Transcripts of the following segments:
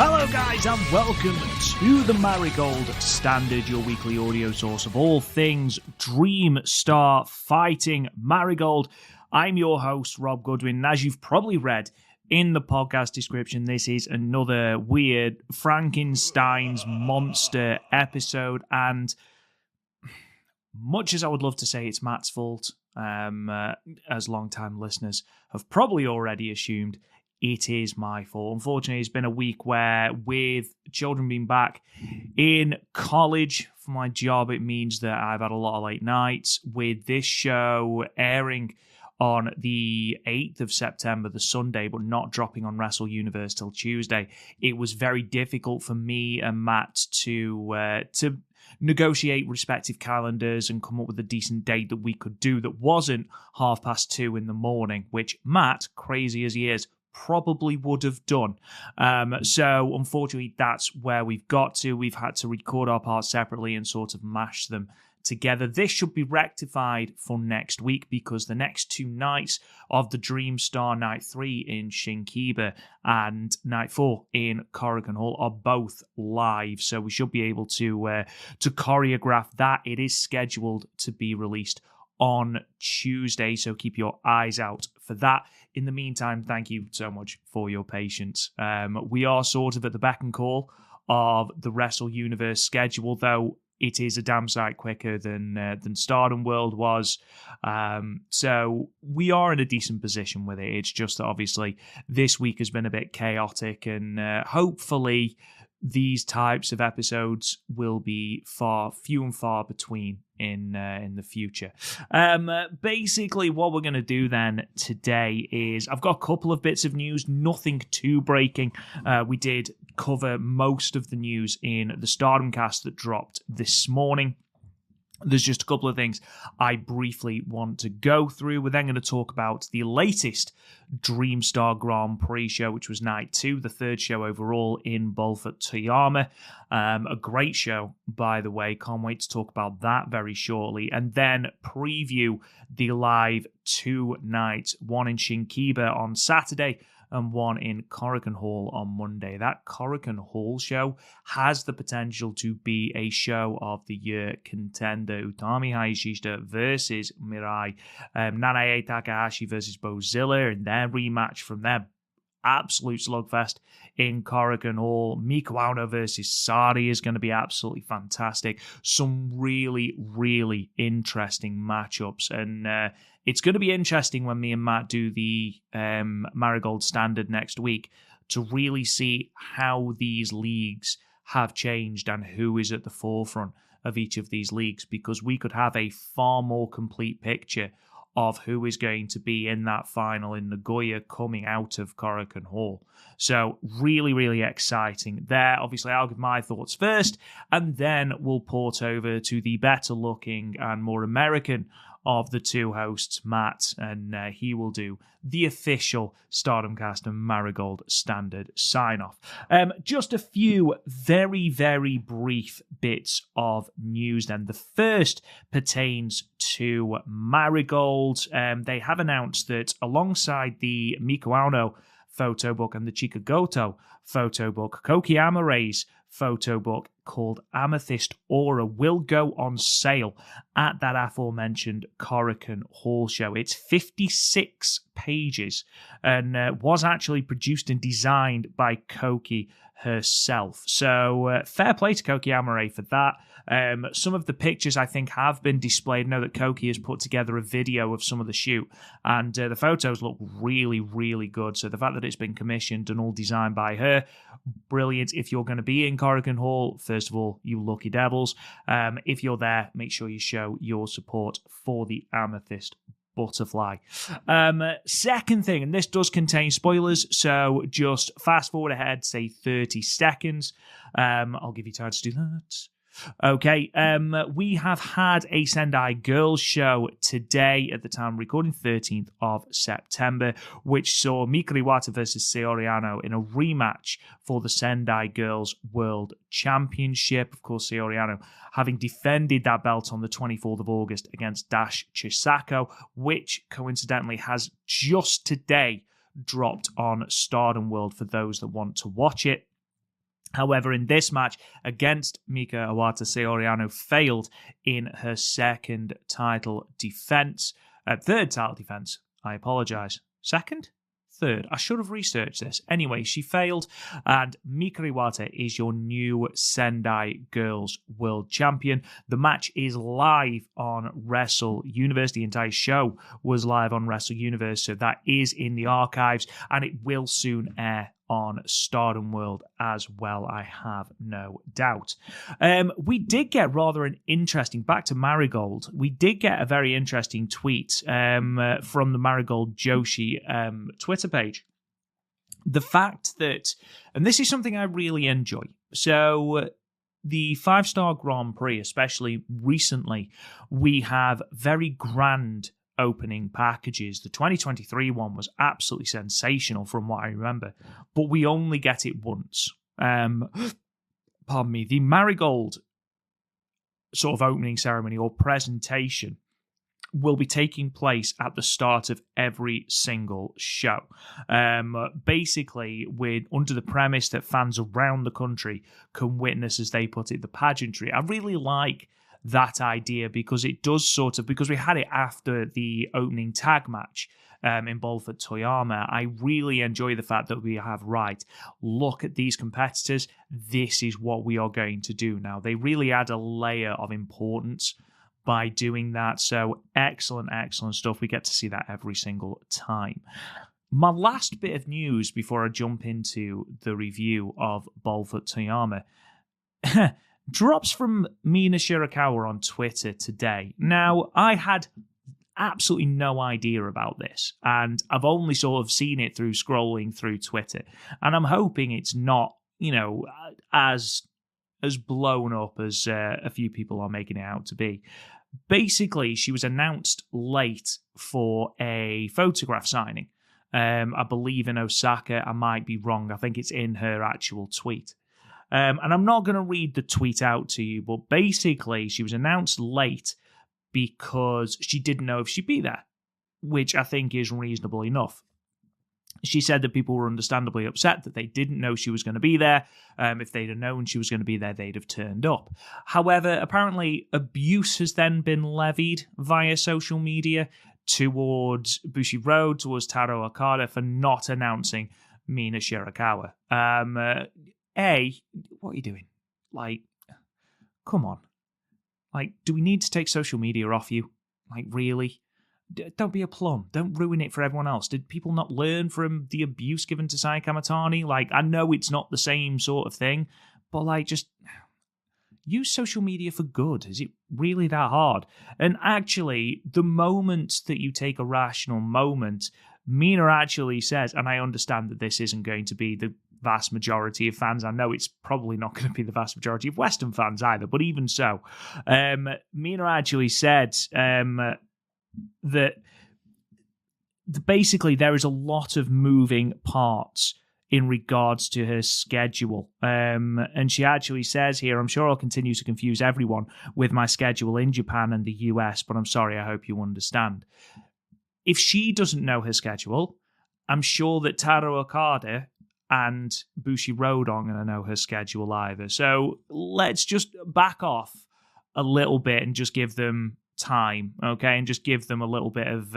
Hello guys and welcome to the Marigold Standard, your weekly audio source of all things Dream Star Fighting Marigold. I'm your host, Rob Goodwin, and as you've probably read in the podcast description, this is another weird Frankenstein's monster episode, and much as I would love to say it's Matt's fault, as long-time listeners have probably already assumed, it is my fault. Unfortunately, it's been a week where, with children being back in college for my job, it means that I've had a lot of late nights. With this show airing on the 8th of September, the Sunday, but not dropping on Wrestle Universe till Tuesday, it was very difficult for me and Matt to negotiate respective calendars and come up with a decent date that we could do that wasn't 2:30 in the morning, which Matt, crazy as he is, probably would have done. So unfortunately, that's where we've got to. We've had to record our parts separately and sort of mash them together. This should be rectified for next week because the next two nights of the Dream Star Night 3 in Shinkiba and Night 4 in Korakuen Hall are both live, so we should be able to choreograph that. It is scheduled to be released on Tuesday, so keep your eyes out for that. In the meantime, thank you so much for your patience. We are sort of at the beck and call of the Wrestle Universe schedule, though it is a damn sight quicker than Stardom World was. So we are in a decent position with it. It's just that obviously this week has been a bit chaotic, and hopefully these types of episodes will be few and far between in the future. Basically, what we're going to do then today is I've got a couple of bits of news, nothing too breaking. We did cover most of the news in the Stardom cast that dropped this morning. There's just a couple of things I briefly want to go through. We're then going to talk about the latest Dream Star Grand Prix show, which was night 2, the third show overall in Bolfert Toyama. A great show, by the way. Can't wait to talk about that very shortly. And then preview the live 2 nights, one in Shinkiba on Saturday and one in Korakuen Hall on Monday. That Korakuen Hall show has the potential to be a show of the year contender. Utami Hayashishita versus Mirai. Nanae Takahashi versus Bozilla in their rematch from their absolute slugfest in Korakuen Hall. Mika Wano versus Sareee is going to be absolutely fantastic. Some really, really interesting matchups, and it's going to be interesting when me and Matt do the Marigold Standard next week to really see how these leagues have changed and who is at the forefront of each of these leagues, because we could have a far more complete picture of who is going to be in that final in Nagoya coming out of Korakuen Hall. So really, really exciting there. Obviously, I'll give my thoughts first, and then we'll port over to the better looking and more American of the two hosts, Matt, and he will do the official Stardom Cast and Marigold Standard sign-off. Just a few very, very brief bits of news then. The first pertains to Marigold. They have announced that alongside the Mika Wano photo book and the Chika Goto photo book, Koki Amare's photo book called Amethyst Aura will go on sale at that aforementioned Korakuen Hall show. It's 56 pages and was actually produced and designed by Koki herself. So fair play to Koki Amare for that. Some of the pictures I think have been displayed. I know that Koki has put together a video of some of the shoot, and the photos look really, really good. So the fact that it's been commissioned and all designed by her, brilliant. If you're going to be in Korakuen Hall, first of all, you lucky devils. If you're there, make sure you show your support for the Amethyst Butterfly. Second thing, and this does contain spoilers, so just fast forward ahead, say 30 seconds. I'll give you time to do that. Okay, we have had a Sendai Girls show today at the time of recording, 13th of September, which saw Mikari Wata versus Saori Anou in a rematch for the Sendai Girls World Championship. Of course, Saori Anou having defended that belt on the 24th of August against Dash Chisako, which coincidentally has just today dropped on Stardom World for those that want to watch it. However, in this match against Mika Iwata, Sareee failed in her second title defense. Third title defense, I apologize. Second? Third. I should have researched this. Anyway, she failed, and Mika Iwata is your new Sendai Girls World Champion. The match is live on Wrestle Universe. The entire show was live on Wrestle Universe, so that is in the archives, and it will soon air on Stardom World as well, I have no doubt. We did get rather an interesting, back to Marigold, we did get a very interesting tweet from the Marigold Joshi Twitter page. The fact that, and this is something I really enjoy, so the 5-star Grand Prix, especially recently, we have very grand opening packages. The 2023 one was absolutely sensational from what I remember, but we only get it once. Pardon me. The Marigold sort of opening ceremony or presentation will be taking place at the start of every single show. Basically, under the premise that fans around the country can witness, as they put it, the pageantry. I really like that idea because it does because we had it after the opening tag match in Bolfert Toyama. I really enjoy the fact that we have, look at these competitors, this is what we are going to do now. They really add a layer of importance by doing that, so excellent stuff. We get to see that every single time. My last bit of news before I jump into the review of Bolfert Toyama drops from Mina Shirakawa on Twitter today. Now, I had absolutely no idea about this, and I've only sort of seen it through scrolling through Twitter, and I'm hoping it's not, as blown up as a few people are making it out to be. Basically, she was announced late for a photograph signing, I believe in Osaka. I might be wrong. I think it's in her actual tweet. And I'm not going to read the tweet out to you, but basically she was announced late because she didn't know if she'd be there, which I think is reasonable enough. She said that people were understandably upset that they didn't know she was going to be there. If they'd have known she was going to be there, they'd have turned up. However, apparently abuse has then been levied via social media towards Bushiroad, towards Taro Okada for not announcing Mina Shirakawa. What are you doing? Come on. Do we need to take social media off you? Really? Don't be a plum. Don't ruin it for everyone else. Did people not learn from the abuse given to Sai Kamatani? I know it's not the same sort of thing, but just use social media for good. Is it really that hard? And actually, the moment that you take a rational moment, Mina actually says, and I understand that this isn't going to be the vast majority of fans. I know it's probably not going to be the vast majority of Western fans either, but even so, Mina actually said that basically there is a lot of moving parts in regards to her schedule. And she actually says here, I'm sure I'll continue to confuse everyone with my schedule in Japan and the US, but I'm sorry, I hope you understand. If she doesn't know her schedule, I'm sure that Taro Okada and Bushiroad aren't going to know her schedule either. So let's just back off a little bit and just give them time, okay, and just give them a little bit of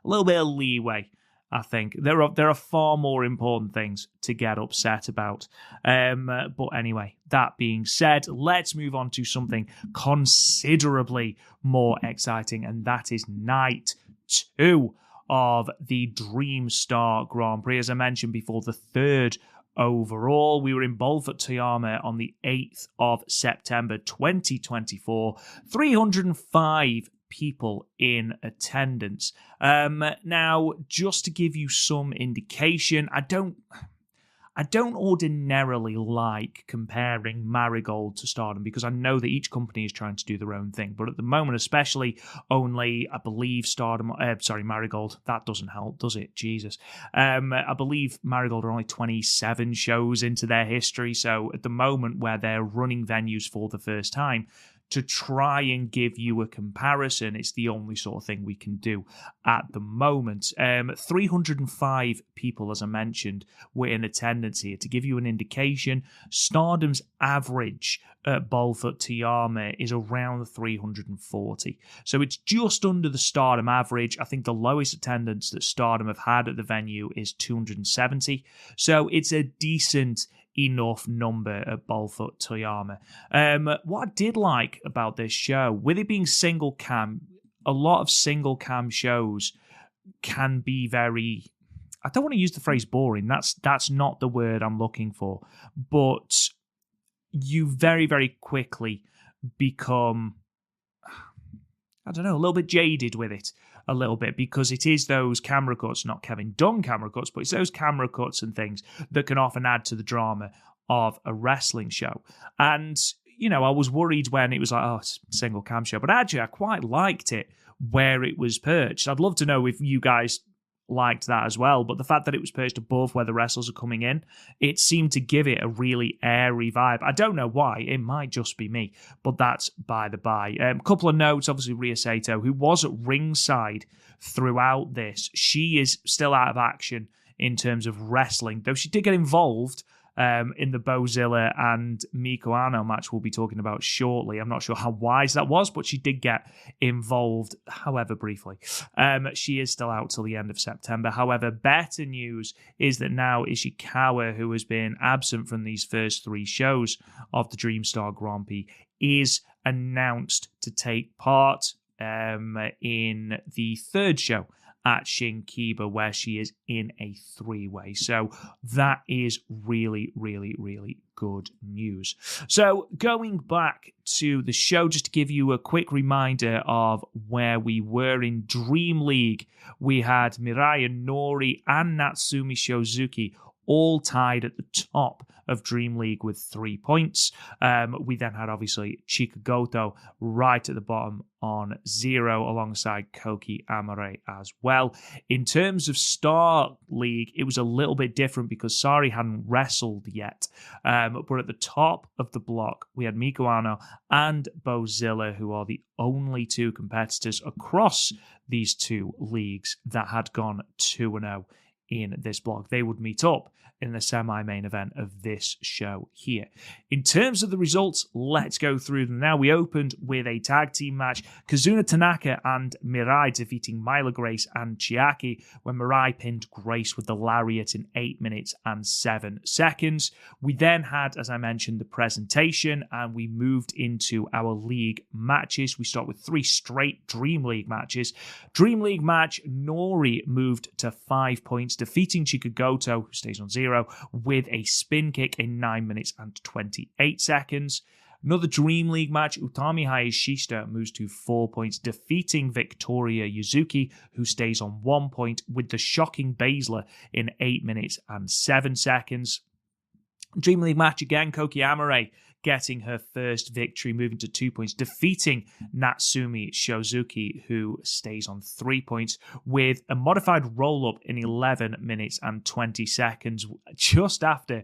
leeway. I think there are far more important things to get upset about. But anyway, that being said, let's move on to something considerably more exciting, and that is night 2 of the Dream Star Grand Prix. As I mentioned before, the third overall. We were in Bolfert Toyama on the 8th of September 2024. 305 people in attendance. Now, just to give you some indication, I don't ordinarily like comparing Marigold to Stardom because I know that each company is trying to do their own thing. But at the moment, especially, only, I believe, Marigold. That doesn't help, does it? Jesus. I believe Marigold are only 27 shows into their history. So at the moment where they're running venues for the first time, to try and give you a comparison. It's the only sort of thing we can do at the moment. 305 people, as I mentioned, were in attendance here. To give you an indication, Stardom's average at Bolfert Toyama is around 340. So it's just under the Stardom average. I think the lowest attendance that Stardom have had at the venue is 270. So it's a decent enough number at Bolfert Toyama. What I did like about this show, with it being single cam, a lot of single cam shows can be very, I don't want to use the phrase boring. That's not the word I'm looking for. But you very, very quickly become, I don't know, a little bit jaded with it. A little bit, because it is those camera cuts, not Kevin Dunn camera cuts, but it's those camera cuts and things that can often add to the drama of a wrestling show. And, I was worried when it was like, oh, it's a single cam show, but actually I quite liked it where it was perched. I'd love to know if you guys liked that as well, but the fact that it was perched above where the wrestlers are coming in, it seemed to give it a really airy vibe. I don't know why, it might just be me, but that's by the by. A couple of notes, obviously Rhea Sato, who was at ringside throughout this, she is still out of action in terms of wrestling, though she did get involved in the Bozilla and Miko Ano match we'll be talking about shortly. I'm not sure how wise that was, but she did get involved, however briefly. She is still out till the end of September. However, better news is that now Ishikawa, who has been absent from these first 3 shows of the Dream Star Grand Prix, is announced to take part in the 3rd show at Shinkiba, where she is in a 3-way. So that is really, really, really good news. So going back to the show, just to give you a quick reminder of where we were in Dream League, we had Mirai and Nori and Natsumi Shozuki all tied at the top of Dream League with 3 points. We then had, obviously, Chikagoto right at the bottom on 0, alongside Koki Amare as well. In terms of Star League, it was a little bit different because Sareee hadn't wrestled yet. But at the top of the block, we had Miko Ano and Bozilla, who are the only 2 competitors across these 2 leagues that had gone 2-0 in this block. They would meet up in the semi-main event of this show here. In terms of the results, let's go through them now. We opened with a tag team match, Kazuna Tanaka and Mirai defeating Myla Grace and Chiaki, when Mirai pinned Grace with the lariat in 8 minutes and 7 seconds. We then had, as I mentioned, the presentation, and we moved into our league matches. We start with 3 straight Dream League matches. Dream League match, Nori moved to 5 points, defeating Chikagoto, who stays on 0, with a spin kick in 9 minutes and 28 seconds. Another Dream League match, Utami Hayashishita moves to 4 points, defeating Victoria Yuzuki, who stays on 1 point, with the shocking Baszler in 8 minutes and 7 seconds. Dream League match again, Koki Amare getting her first victory, moving to 2 points, defeating Natsumi Shozuki, who stays on 3 points, with a modified roll-up in 11 minutes and 20 seconds, just after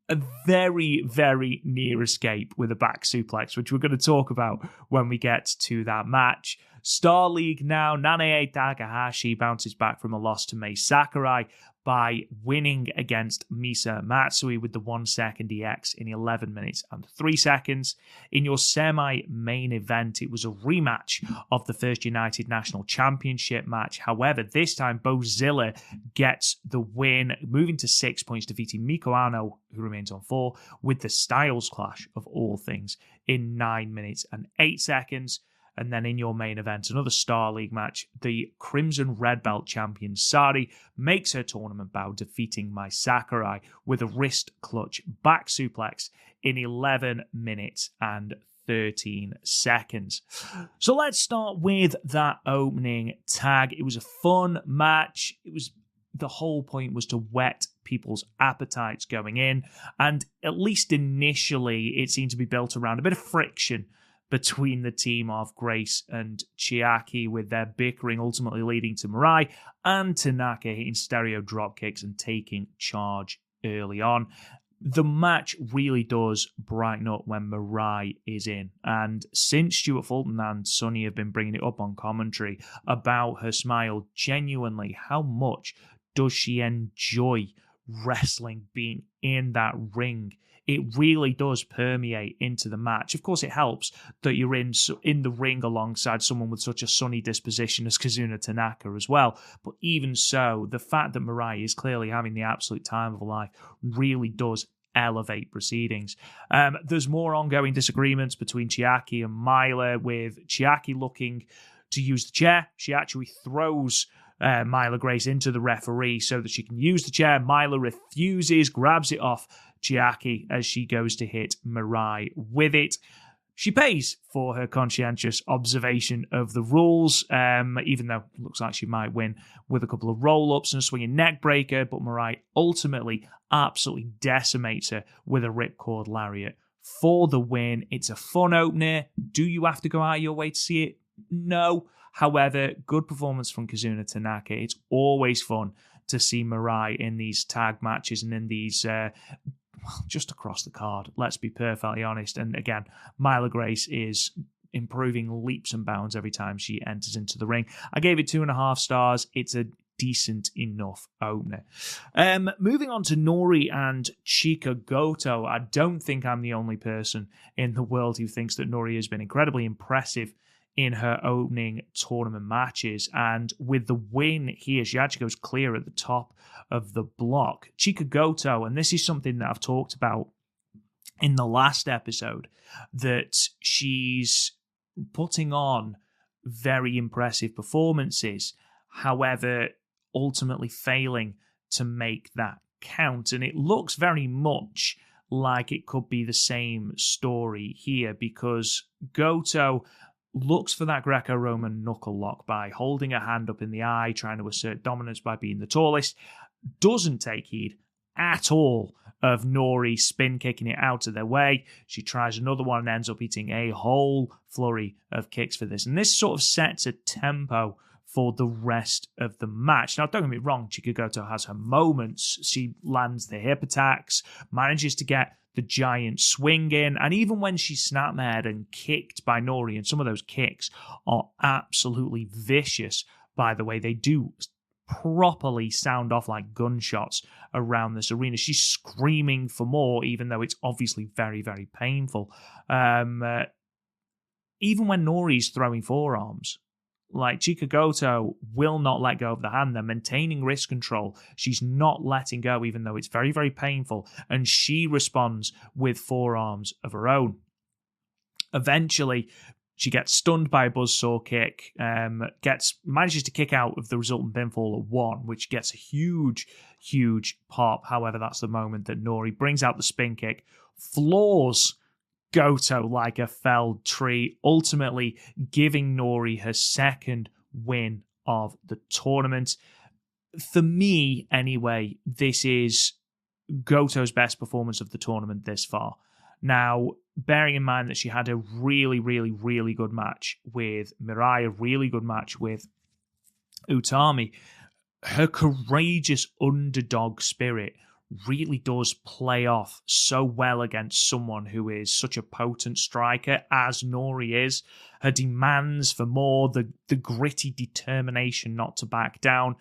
a very, very near escape with a back suplex, which we're going to talk about when we get to that match. Star League now, Nanae Takahashi bounces back from a loss to Mai Sakurai by winning against Misa Matsui with the 1 second EX in 11 minutes and 3 seconds. In your semi-main event, it was a rematch of the First United National Championship match. However, this time, Bozilla gets the win, moving to 6 points, defeating Miko Ano, who remains on 4, with the Styles Clash of all things in 9 minutes and 8 seconds. And then in your main event, another Star League match, the Crimson Red Belt champion Sareee makes her tournament bow, defeating Mai Sakurai with a wrist clutch back suplex in 11 minutes and 13 seconds. So let's start with that opening tag. It was a fun match. The whole point was to whet people's appetites going in, and at least initially it seemed to be built around a bit of friction between the team of Grace and Chiaki, with their bickering ultimately leading to Mirai and Tanaka hitting stereo drop kicks and taking charge early on. The match really does brighten up when Mirai is in. And since Stuart Fulton and Sonny have been bringing it up on commentary about her smile, genuinely, how much does she enjoy wrestling, being in that ring? It really does permeate into the match. Of course, it helps that you're in the ring alongside someone with such a sunny disposition as Kazuna Tanaka as well. But even so, the fact that Mirai is clearly having the absolute time of her life really does elevate proceedings. There's more ongoing disagreements between Chiaki and Myla, with Chiaki looking to use the chair. She actually throws Myla Grace into the referee so that she can use the chair. Myla refuses, grabs it off Chiaki as she goes to hit Mirai with it. She pays for her conscientious observation of the rules, even though it looks like she might win with a couple of roll-ups and a swinging neck breaker, but Mirai ultimately absolutely decimates her with a ripcord lariat for the win. It's a fun opener. Do you have to go out of your way to see it? No. However, good performance from Kazuna Tanaka. It's always fun to see Mirai in these tag matches and in these just across the card, let's be perfectly honest. And again, Myla Grace is improving leaps and bounds every time she enters into the ring. I gave it 2.5 stars. It's a decent enough opener. Moving on to Nori and Chika Goto. I don't think I'm the only person in the world who thinks that Nori has been incredibly impressive in her opening tournament matches, and with the win here, she actually goes clear at the top of the block. Chika Goto, and this is something that I've talked about in the last episode, that she's putting on very impressive performances, however, ultimately failing to make that count, and it looks very much like it could be the same story here, because Goto looks for that Greco-Roman knuckle lock by holding her hand up in the eye, trying to assert dominance by being the tallest, doesn't take heed at all of Nori spin kicking it out of their way. She tries another one and ends up eating a whole flurry of kicks for this. And this sort of sets a tempo for the rest of the match. Now, don't get me wrong, Chika Goto has her moments. She lands the hip attacks, manages to get the giant swing in, and even when she's snap-mad and kicked by Nori, and some of those kicks are absolutely vicious, by the way, they do properly sound off like gunshots around this arena. She's screaming for more, even though it's obviously very, very painful. Even when Nori's throwing forearms, like, Chika Goto will not let go of the hand. They're maintaining wrist control. She's not letting go, even though it's very, very painful. And she responds with forearms of her own. Eventually, she gets stunned by a buzzsaw kick, manages to kick out of the resultant pinfall at 1, which gets a huge, huge pop. However, that's the moment that Nori brings out the spin kick, floors Goto like a felled tree, ultimately giving Nori her second win of the tournament. For me, anyway, this is Goto's best performance of the tournament this far. Now, bearing in mind that she had a really, really, really good match with Mirai, a really good match with Utami, her courageous underdog spirit really does play off so well against someone who is such a potent striker as Nori is. Her demands for more, the gritty determination not to back down,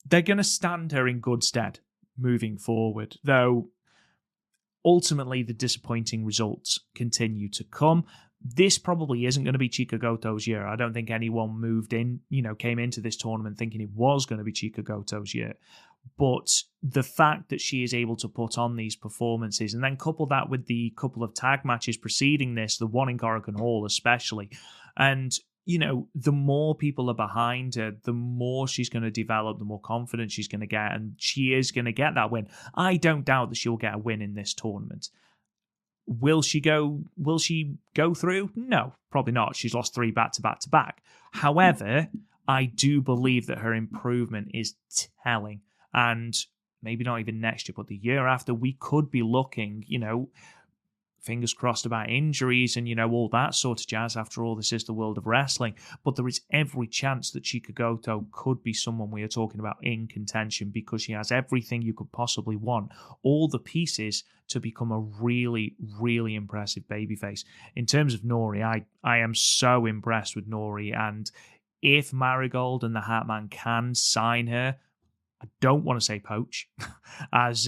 they're going to stand her in good stead moving forward, though ultimately the disappointing results continue to come. This probably isn't going to be Chika Goto's year. I don't think anyone came into this tournament thinking it was going to be Chika Goto's year. But the fact that she is able to put on these performances, and then couple that with the couple of tag matches preceding this, the one in Korakuen Hall especially, and, the more people are behind her, the more she's going to develop, the more confidence she's going to get, and she is going to get that win. I don't doubt that she'll get a win in this tournament. Will she go through? No, probably not. She's lost 3 back-to-back-to-back. However, I do believe that her improvement is telling. And maybe not even next year, but the year after, we could be looking, fingers crossed about injuries and, all that sort of jazz. After all, this is the world of wrestling. But there is every chance that Chika Goto could be someone we are talking about in contention, because she has everything you could possibly want. All the pieces to become a really, really impressive babyface. In terms of Nori, I am so impressed with Nori. And if Marigold and the Hatman can sign her, I don't want to say poach, as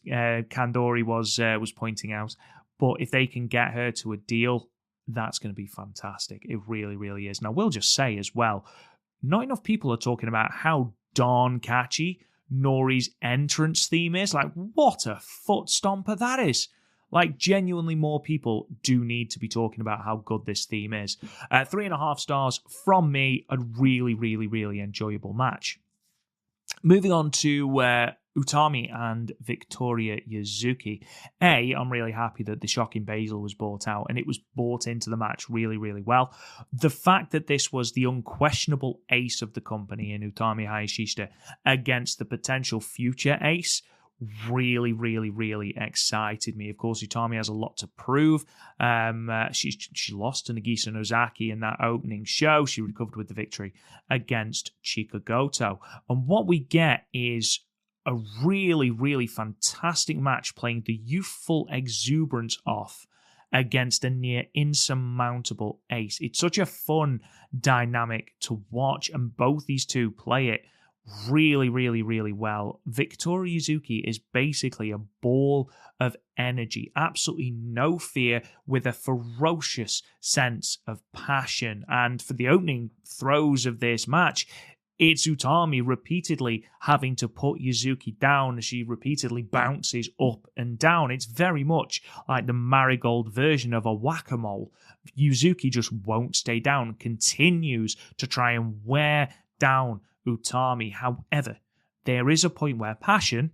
Kandori was pointing out, but if they can get her to a deal, that's going to be fantastic. It really, really is. Now, we'll just say as well, not enough people are talking about how darn catchy Nori's entrance theme is. Like, what a foot stomper that is. Like, genuinely more people do need to be talking about how good this theme is. 3.5 stars from me. A really, really, really enjoyable match. Moving on to Utami and Victoria Yuzuki. I'm really happy that the Shocking Basil was brought out, and it was brought into the match really, really well. The fact that this was the unquestionable ace of the company in Utami Hayashishita against the potential future ace really, really, really excited me. Of course, Utami has a lot to prove. She lost to Nagisa Nozaki in that opening show. She recovered with the victory against Chika Goto. And what we get is a really, really fantastic match, playing the youthful exuberance off against a near insurmountable ace. It's such a fun dynamic to watch, and both these two play it really, really, really well. Victoria Yuzuki is basically a ball of energy, absolutely no fear, with a ferocious sense of passion. And for the opening throws of this match, it's Utami repeatedly having to put Yuzuki down as she repeatedly bounces up and down. It's very much like the Marigold version of a whack-a-mole. Yuzuki just won't stay down, continues to try and wear down Utami. However, there is a point where passion,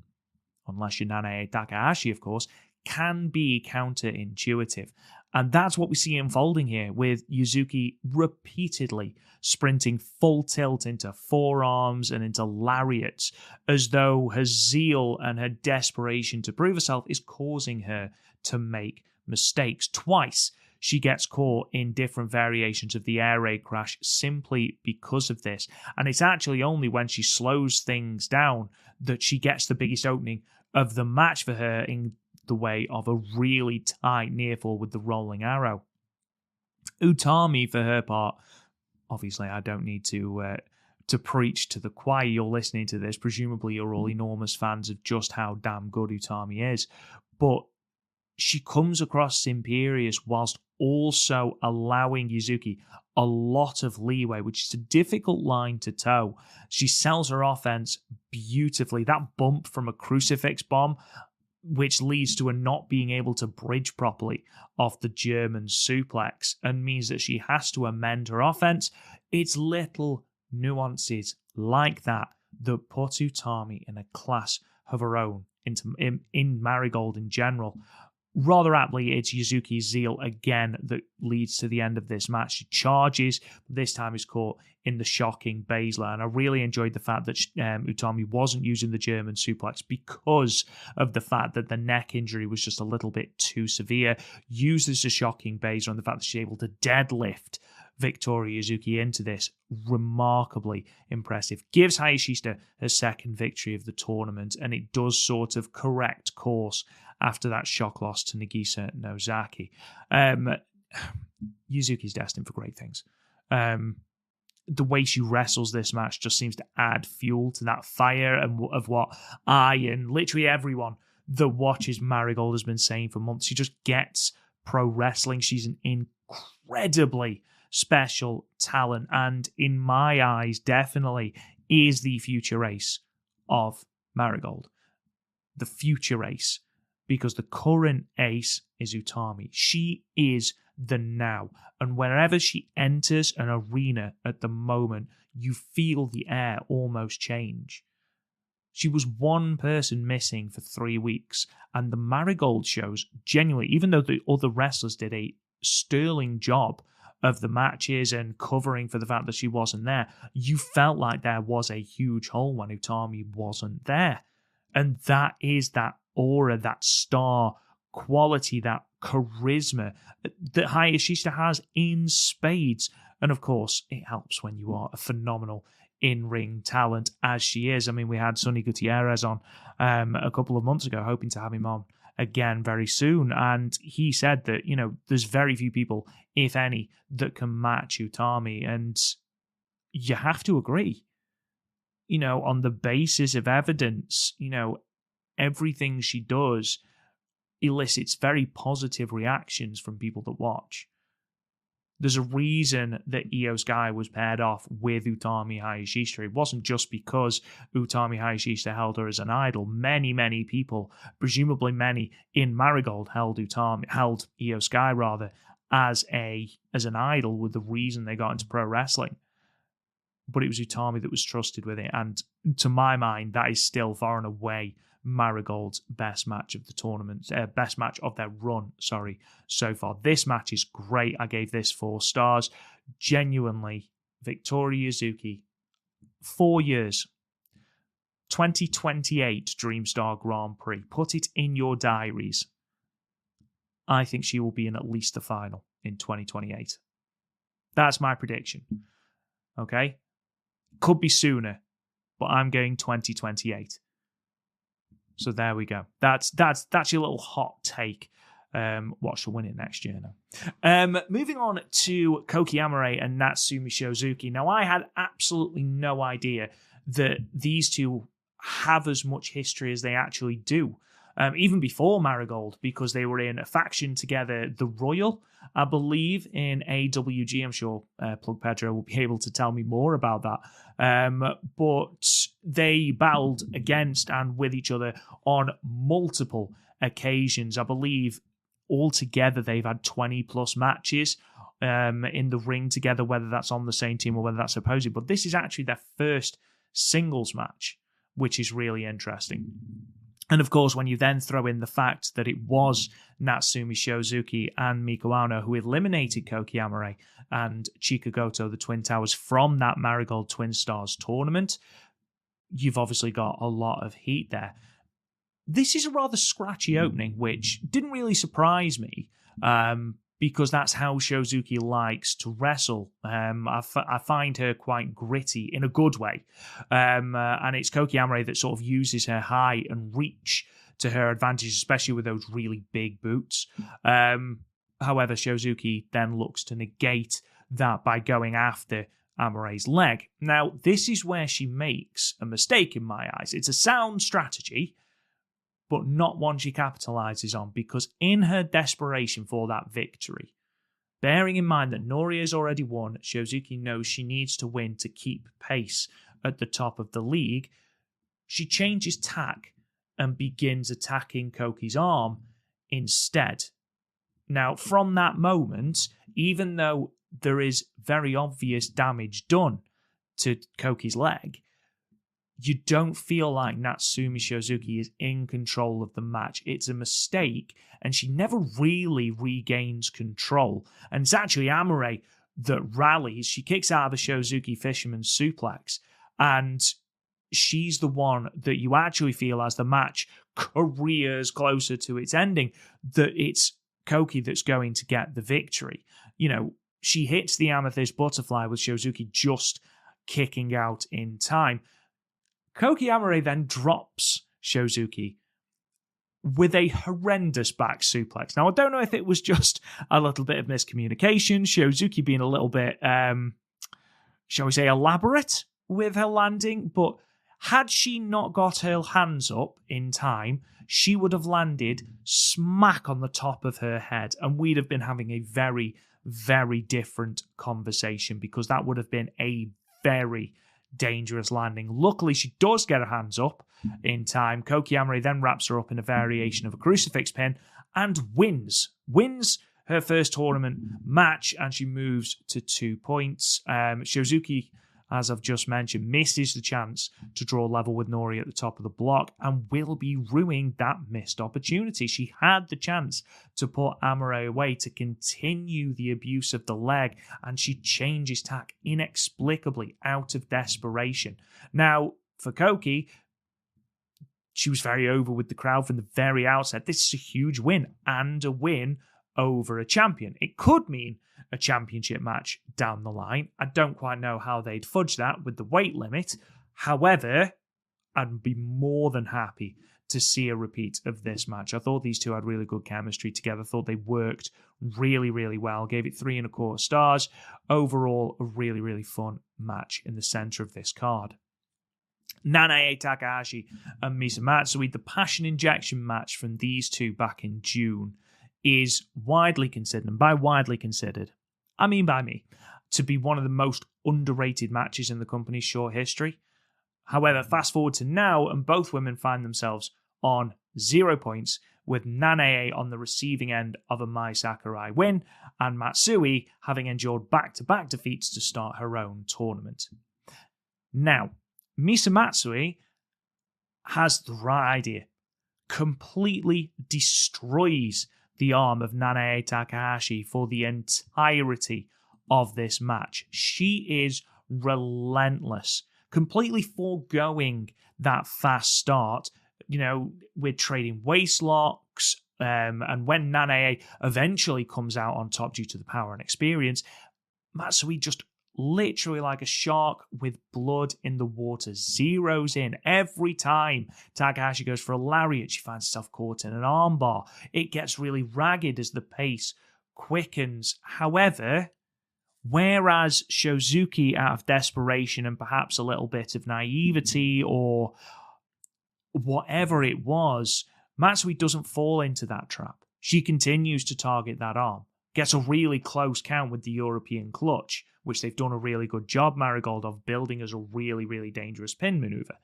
unless you're Nanae Takahashi, of course, can be counterintuitive. And that's what we see unfolding here, with Yuzuki repeatedly sprinting full tilt into forearms and into lariats, as though her zeal and her desperation to prove herself is causing her to make mistakes. Twice she gets caught in different variations of the air raid crash simply because of this. And it's actually only when she slows things down that she gets the biggest opening of the match for her, in the way of a really tight near fall with the rolling arrow. Utami, for her part, obviously I don't need to preach to the choir. You're listening to this. Presumably you're all enormous fans of just how damn good Utami is. But she comes across imperious whilst also allowing Yuzuki a lot of leeway, which is a difficult line to toe. She sells her offense beautifully. That bump from a crucifix bomb, which leads to her not being able to bridge properly off the German suplex, and means that she has to amend her offense. It's little nuances like that that put Utami in a class of her own in Marigold in general. Rather aptly, it's Yuzuki's zeal again that leads to the end of this match. She charges, but this time is caught in the Shocking Baszler. And I really enjoyed the fact that Utami wasn't using the German suplex because of the fact that the neck injury was just a little bit too severe. Uses the Shocking Baszler and the fact that she's able to deadlift Victoria Yuzuki into this. Remarkably impressive. Gives Hayashishita her second victory of the tournament, and it does sort of correct course after that shock loss to Nagisa Nozaki. Yuzuki's destined for great things. The way she wrestles this match just seems to add fuel to that fire, and of what I and literally everyone that watches Marigold has been saying for months. She just gets pro wrestling. She's an incredibly special talent, and in my eyes, definitely is the future ace of Marigold. The future ace. Because the current ace is Utami. She is the now. And wherever she enters an arena at the moment, you feel the air almost change. She was one person missing for 3 weeks. And the Marigold shows, genuinely, even though the other wrestlers did a sterling job of the matches and covering for the fact that she wasn't there, you felt like there was a huge hole when Utami wasn't there. And that is that aura, that star quality, that charisma that Hayashishita has in spades. And of course, it helps when you are a phenomenal in-ring talent as she is. I mean, we had Sonny Gutierrez on a couple of months ago, hoping to have him on again very soon. And he said that, there's very few people, if any, that can match Utami. And you have to agree, on the basis of evidence, everything she does elicits very positive reactions from people that watch. There's a reason that Io Sky was paired off with Utami Hayashishita. It wasn't just because Utami Hayashishita held her as an idol. Many, many people, presumably many in Marigold, held Io Sky as an idol, with the reason they got into pro wrestling. But it was Utami that was trusted with it, and to my mind, that is still far and away Marigold's best match of the tournament, best match of their run, so far. This match is great. I gave this 4 stars. Genuinely, Victoria Yuzuki, 4 years, 2028 Dream Star Grand Prix. Put it in your diaries. I think she will be in at least the final in 2028. That's my prediction. Okay? Could be sooner, but I'm going 2028. So there we go. That's your little hot take. Watch her win it next year now. Moving on to Koki Amare and Natsumi Shozuki. Now, I had absolutely no idea that these two have as much history as they actually do. Even before Marigold, because they were in a faction together, the Royal, I believe, in AWG. I'm sure Plug Pedro will be able to tell me more about that. But they battled against and with each other on multiple occasions. I believe altogether they've had 20 plus matches in the ring together, whether that's on the same team or whether that's opposing. But this is actually their first singles match, which is really interesting. And of course, when you then throw in the fact that it was Natsumi Shozuki and Miko Ano who eliminated Koki Amare and Chika Goto, the Twin Towers, from that Marigold Twin Stars tournament, you've obviously got a lot of heat there. This is a rather scratchy opening, which didn't really surprise me, because that's how Shozuki likes to wrestle. I find her quite gritty in a good way. And it's Koki Amare that sort of uses her height and reach to her advantage, especially with those really big boots. However, Shozuki then looks to negate that by going after Amare's leg. Now, this is where she makes a mistake in my eyes. It's a sound strategy, but not one she capitalizes on, because in her desperation for that victory, bearing in mind that Noria has already won, Shozuki knows she needs to win to keep pace at the top of the league, she changes tack and begins attacking Koki's arm instead. Now, from that moment, even though there is very obvious damage done to Koki's leg, you don't feel like Natsumi Shozuki is in control of the match. It's a mistake, and she never really regains control. And it's actually Amare that rallies. She kicks out of a Shozuki Fisherman's suplex, and she's the one that you actually feel, as the match careers closer to its ending, that it's Koki that's going to get the victory. She hits the Amethyst Butterfly with Shozuki just kicking out in time. Koki Amare then drops Shozuki with a horrendous back suplex. Now, I don't know if it was just a little bit of miscommunication, Shozuki being a little bit, shall we say, elaborate with her landing, but had she not got her hands up in time, she would have landed smack on the top of her head, and we'd have been having a very, very different conversation, because that would have been a very dangerous landing. Luckily, she does get her hands up in time. Koki Amare then wraps her up in a variation of a crucifix pin and wins her first tournament match, and she moves to 2 points. Shozuki, as I've just mentioned, misses the chance to draw level with Nori at the top of the block and will be ruining that missed opportunity. She had the chance to put Amare away, to continue the abuse of the leg, and she changes tack inexplicably out of desperation. Now, for Koki, She was very over with the crowd from the very outset. This is a huge win, and a win over a champion. It could mean a championship match down the line. I don't quite know how they'd fudge that with the weight limit. However, I'd be more than happy to see a repeat of this match. I thought these two had really good chemistry together. I thought they worked really, really well. Gave it 3.25 stars. Overall, a really, really fun match in the center of this card. Nanae Takahashi and Misa Matsui, the passion injection match from these two back in June, is widely considered, and by widely considered, I mean by me, to be one of the most underrated matches in the company's short history. However, fast forward to now, and both women find themselves on 0 points, with Nanae on the receiving end of a Mai Sakurai win, and Matsui having endured back-to-back defeats to start her own tournament. Now, Misa Matsui has the right idea. Completely destroys the arm of Nanae Takahashi for the entirety of this match. She is relentless, completely foregoing that fast start. You know, we're trading waist locks, and when Nanae eventually comes out on top due to the power and experience, Matsui just literally like a shark with blood in the water, zeroes in every time Takahashi goes for a lariat. She finds herself caught in an armbar. It gets really ragged as the pace quickens. However, whereas Shozuki, out of desperation and perhaps a little bit of naivety or whatever it was, Matsui doesn't fall into that trap. She continues to target that arm, gets a really close count with the European clutch, which they've done a really good job, Marigold, of building as a really, really dangerous pin maneuver.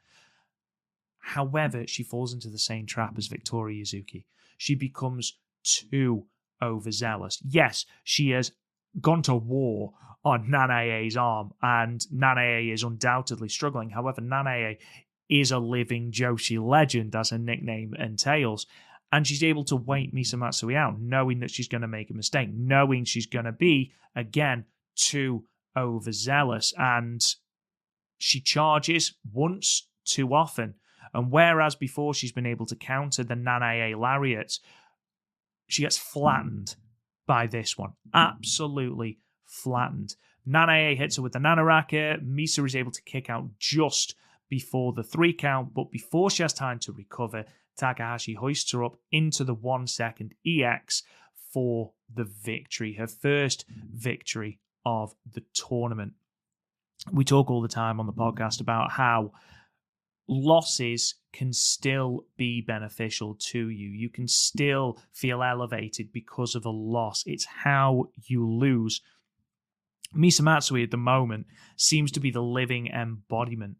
However, she falls into the same trap as Victoria Yuzuki. She becomes too overzealous. Yes, she has gone to war on Nanae's arm, and Nanae is undoubtedly struggling. However, Nanae is a living Joshi legend, as her nickname entails. And she's able to wait Misa Matsui out, knowing that she's going to make a mistake, knowing she's going to be, again, too overzealous. And she charges once too often. And whereas before she's been able to counter the Nanae lariat, she gets flattened by this one. Absolutely flattened. Nanae hits her with the Nanaraka. Misa is able to kick out just before the 3 count, but before she has time to recover, Takahashi hoists her up into the 1 second EX for the victory, her first victory of the tournament. We talk all the time on the podcast about how losses can still be beneficial to you. You can still feel elevated because of a loss. It's how you lose. Misa Matsui at the moment seems to be the living embodiment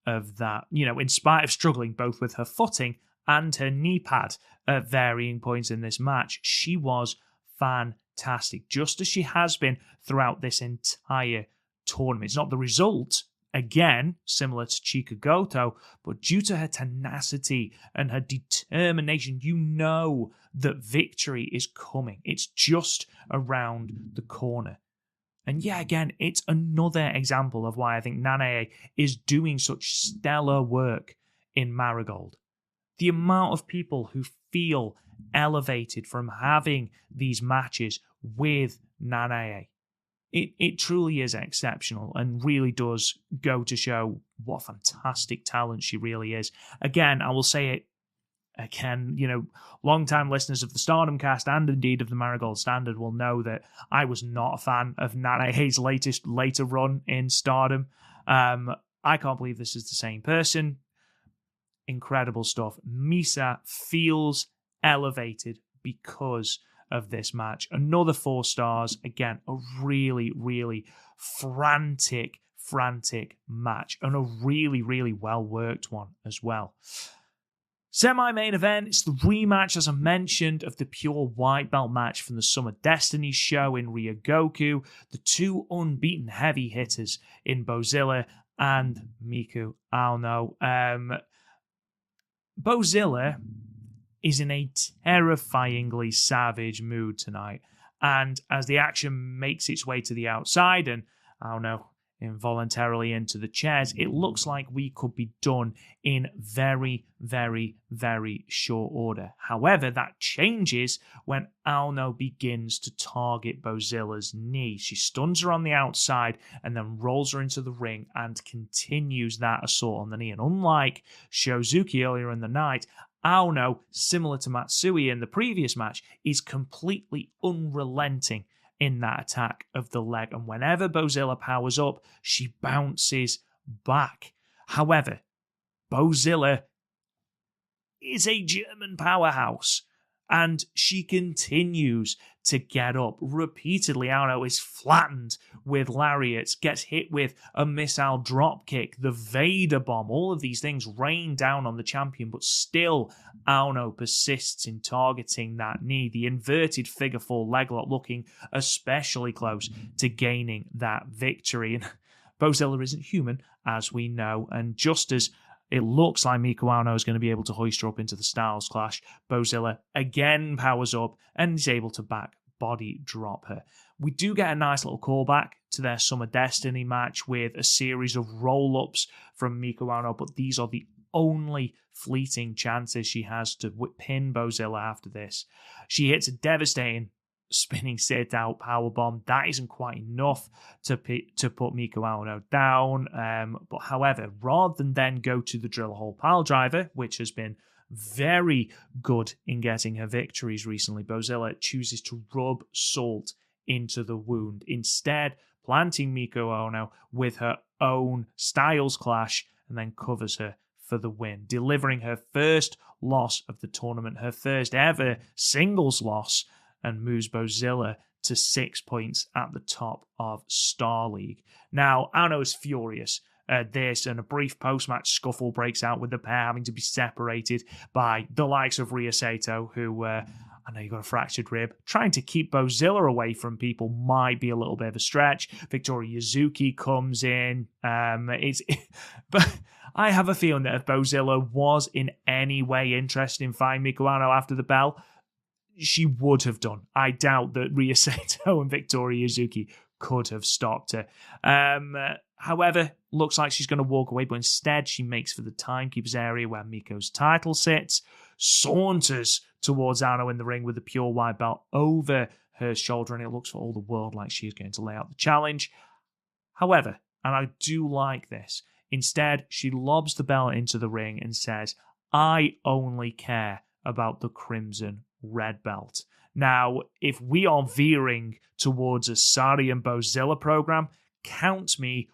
of that. You know, in spite of struggling both with her footing and her knee pad at varying points in this match, she was fantastic, just as she has been throughout this entire tournament. It's not the result, again, similar to Chika Goto, but due to her tenacity and her determination, you know that victory is coming. It's just around the corner. And yeah, again, it's another example of why I think Nanae is doing such stellar work in Marigold. The amount of people who feel elevated from having these matches with Nanae, it truly is exceptional and really does go to show what fantastic talent she really is. Again, I will say it again, you know, long-time listeners of the Stardom cast and indeed of the Marigold Standard will know that I was not a fan of Nanae's later run in Stardom. I can't believe this is the same person. Incredible stuff. Misa feels elevated because of this match. Another 4 stars. Again, a really, really frantic match and a really, really well-worked one as well. Semi-main event, it's the rematch, as I mentioned, of the pure white belt match from the Summer Destiny show in Ryogoku. The 2 unbeaten heavy hitters in Bozilla and Miku Aono. Bozilla is in a terrifyingly savage mood tonight. And as the action makes its way to the outside and, I don't know, involuntarily into the chairs. It looks like we could be done in very, very, very short order. However, that changes when Aono begins to target Bozilla's knee. She stuns her on the outside and then rolls her into the ring and continues that assault on the knee. And unlike Shozuki earlier in the night, Aono, similar to Matsui in the previous match, is completely unrelenting in that attack of the leg, and whenever Bozilla powers up, she bounces back. However, Bozilla is a German powerhouse, and she continues to get up. Repeatedly, Aono is flattened with lariats, gets hit with a missile dropkick, the Vader bomb. All of these things rain down on the champion, but still Aono persists in targeting that knee. The inverted figure four leg lock looking especially close to gaining that victory. And Bozilla isn't human, as we know, and just as it looks like Miko Aono is going to be able to hoist her up into the Styles Clash, Bozilla again powers up and is able to back body drop her. We do get a nice little callback to their Summer Destiny match with a series of roll-ups from Miko Aono, but these are the only fleeting chances she has to pin Bozilla after this. She hits a devastating spinning sit-out powerbomb. That isn't quite enough to put Miko Aono down. But however, rather than then go to the drill hole pile driver, which has been very good in getting her victories recently, Bozilla chooses to rub salt into the wound, instead planting Miko Aono with her own Styles Clash and then covers her for the win, delivering her first loss of the tournament, her first ever singles loss, and moves Bozilla to 6 points at the top of Star League. Now, Aono is furious at this, and a brief post-match scuffle breaks out with the pair having to be separated by the likes of Ryo Saito, who, I know you got a fractured rib. Trying to keep Bozilla away from people might be a little bit of a stretch. Victoria Yuzuki comes in. But I have a feeling that if Bozilla was in any way interested in fighting Miko Aono after the bell, she would have done. I doubt that Ryo Saito and Victoria Yuzuki could have stopped her. However, looks like she's going to walk away, but instead she makes for the timekeeper's area where Miko's title sits, saunters towards Aono in the ring with the pure white belt over her shoulder, and it looks for all the world like she's going to lay out the challenge. However, and I do like this, instead she lobs the belt into the ring and says, "I only care about the crimson red belt." Now, if we are veering towards a Sareee and Bozilla program, count me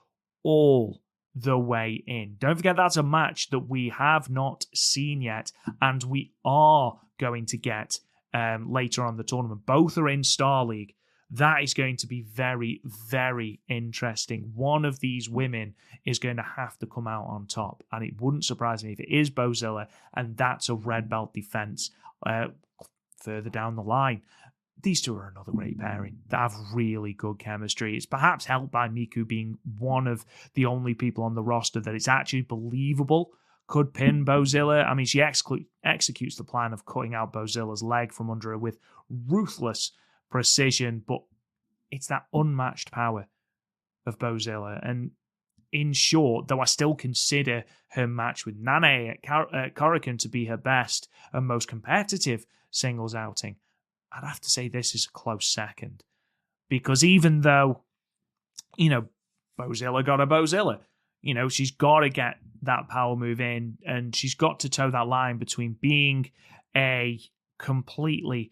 all the way in. Don't forget that's a match that we have not seen yet, and we are going to get later on in the tournament. Both are in Star League. That is going to be very, very interesting. One of these women is going to have to come out on top, and it wouldn't surprise me if it is Bozilla, and that's a red belt defense further down the line. These two are another great pairing that have really good chemistry. It's perhaps helped by Miku being one of the only people on the roster that it's actually believable could pin Bozilla. I mean, she executes the plan of cutting out Bozilla's leg from under her with ruthless precision, but it's that unmatched power of Bozilla. And in short, though I still consider her match with Nane at Korakuen to be her best and most competitive singles outing, I'd have to say this is a close second. Because even though, Bozilla got a Bozilla, she's got to get that power move in, and she's got to toe that line between being a completely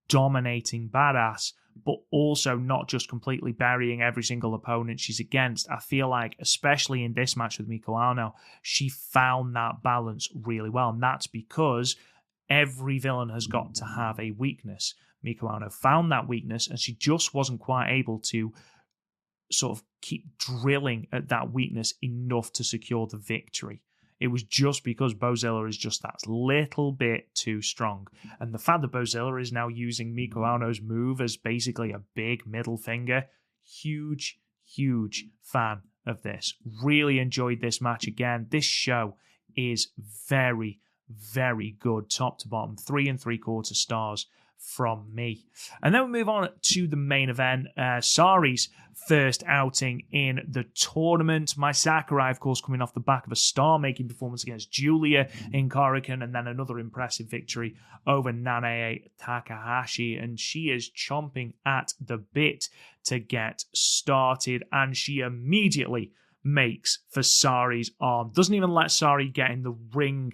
dominating badass, but also not just completely burying every single opponent she's against. I feel like, especially in this match with Miko Aono, she found that balance really well, and that's because every villain has got to have a weakness. Miko Aono found that weakness, and she just wasn't quite able to sort of keep drilling at that weakness enough to secure the victory. It was just because Bozilla is just that little bit too strong. And the fact that Bozilla is now using Miko Aono's move as basically a big middle finger, huge, huge fan of this. Really enjoyed this match again. This show is very, very good, top to bottom. 3 3/4 stars from me. And then we move on to the main event, Saree's first outing in the tournament. Mai Sakurai, of course, coming off the back of a star-making performance against Julia in Korakuen, and then another impressive victory over Nanae Takahashi, and she is chomping at the bit to get started, and she immediately makes for Saree's arm. Doesn't even let Sareee get in the ring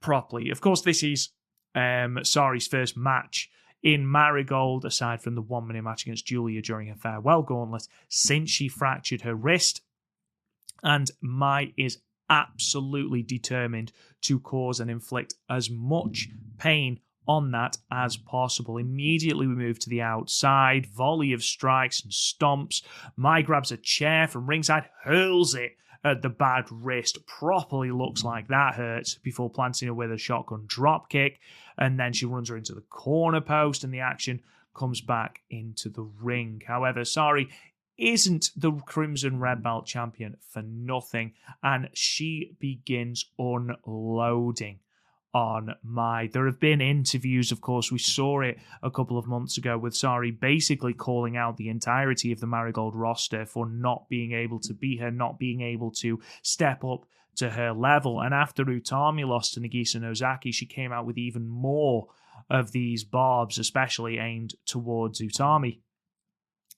properly. Of course, this is Saree's first match in Marigold, aside from the 1-minute match against Julia during her farewell gauntlet, since she fractured her wrist. And Mai is absolutely determined to cause and inflict as much pain on that as possible. Immediately we move to the outside, volley of strikes and stomps. Mai grabs a chair from ringside, hurls it at the bad wrist, properly looks like that hurts, before planting her with a shotgun drop kick, and then she runs her into the corner post, and the action comes back into the ring. However, Sareee isn't the Crimson Red Belt champion for nothing, and she begins unloading on Mai. There have been interviews, of course, we saw it a couple of months ago with Sareee basically calling out the entirety of the Marigold roster for not being able to beat her, not being able to step up to her level. And after Utami lost to Nagisa Nozaki, she came out with even more of these barbs, especially aimed towards Utami.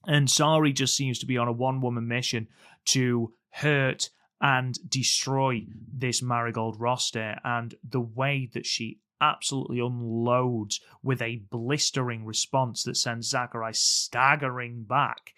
And Sareee just seems to be on a one-woman mission to hurt and destroy this Marigold roster, and the way that she absolutely unloads with a blistering response that sends Sakurai staggering back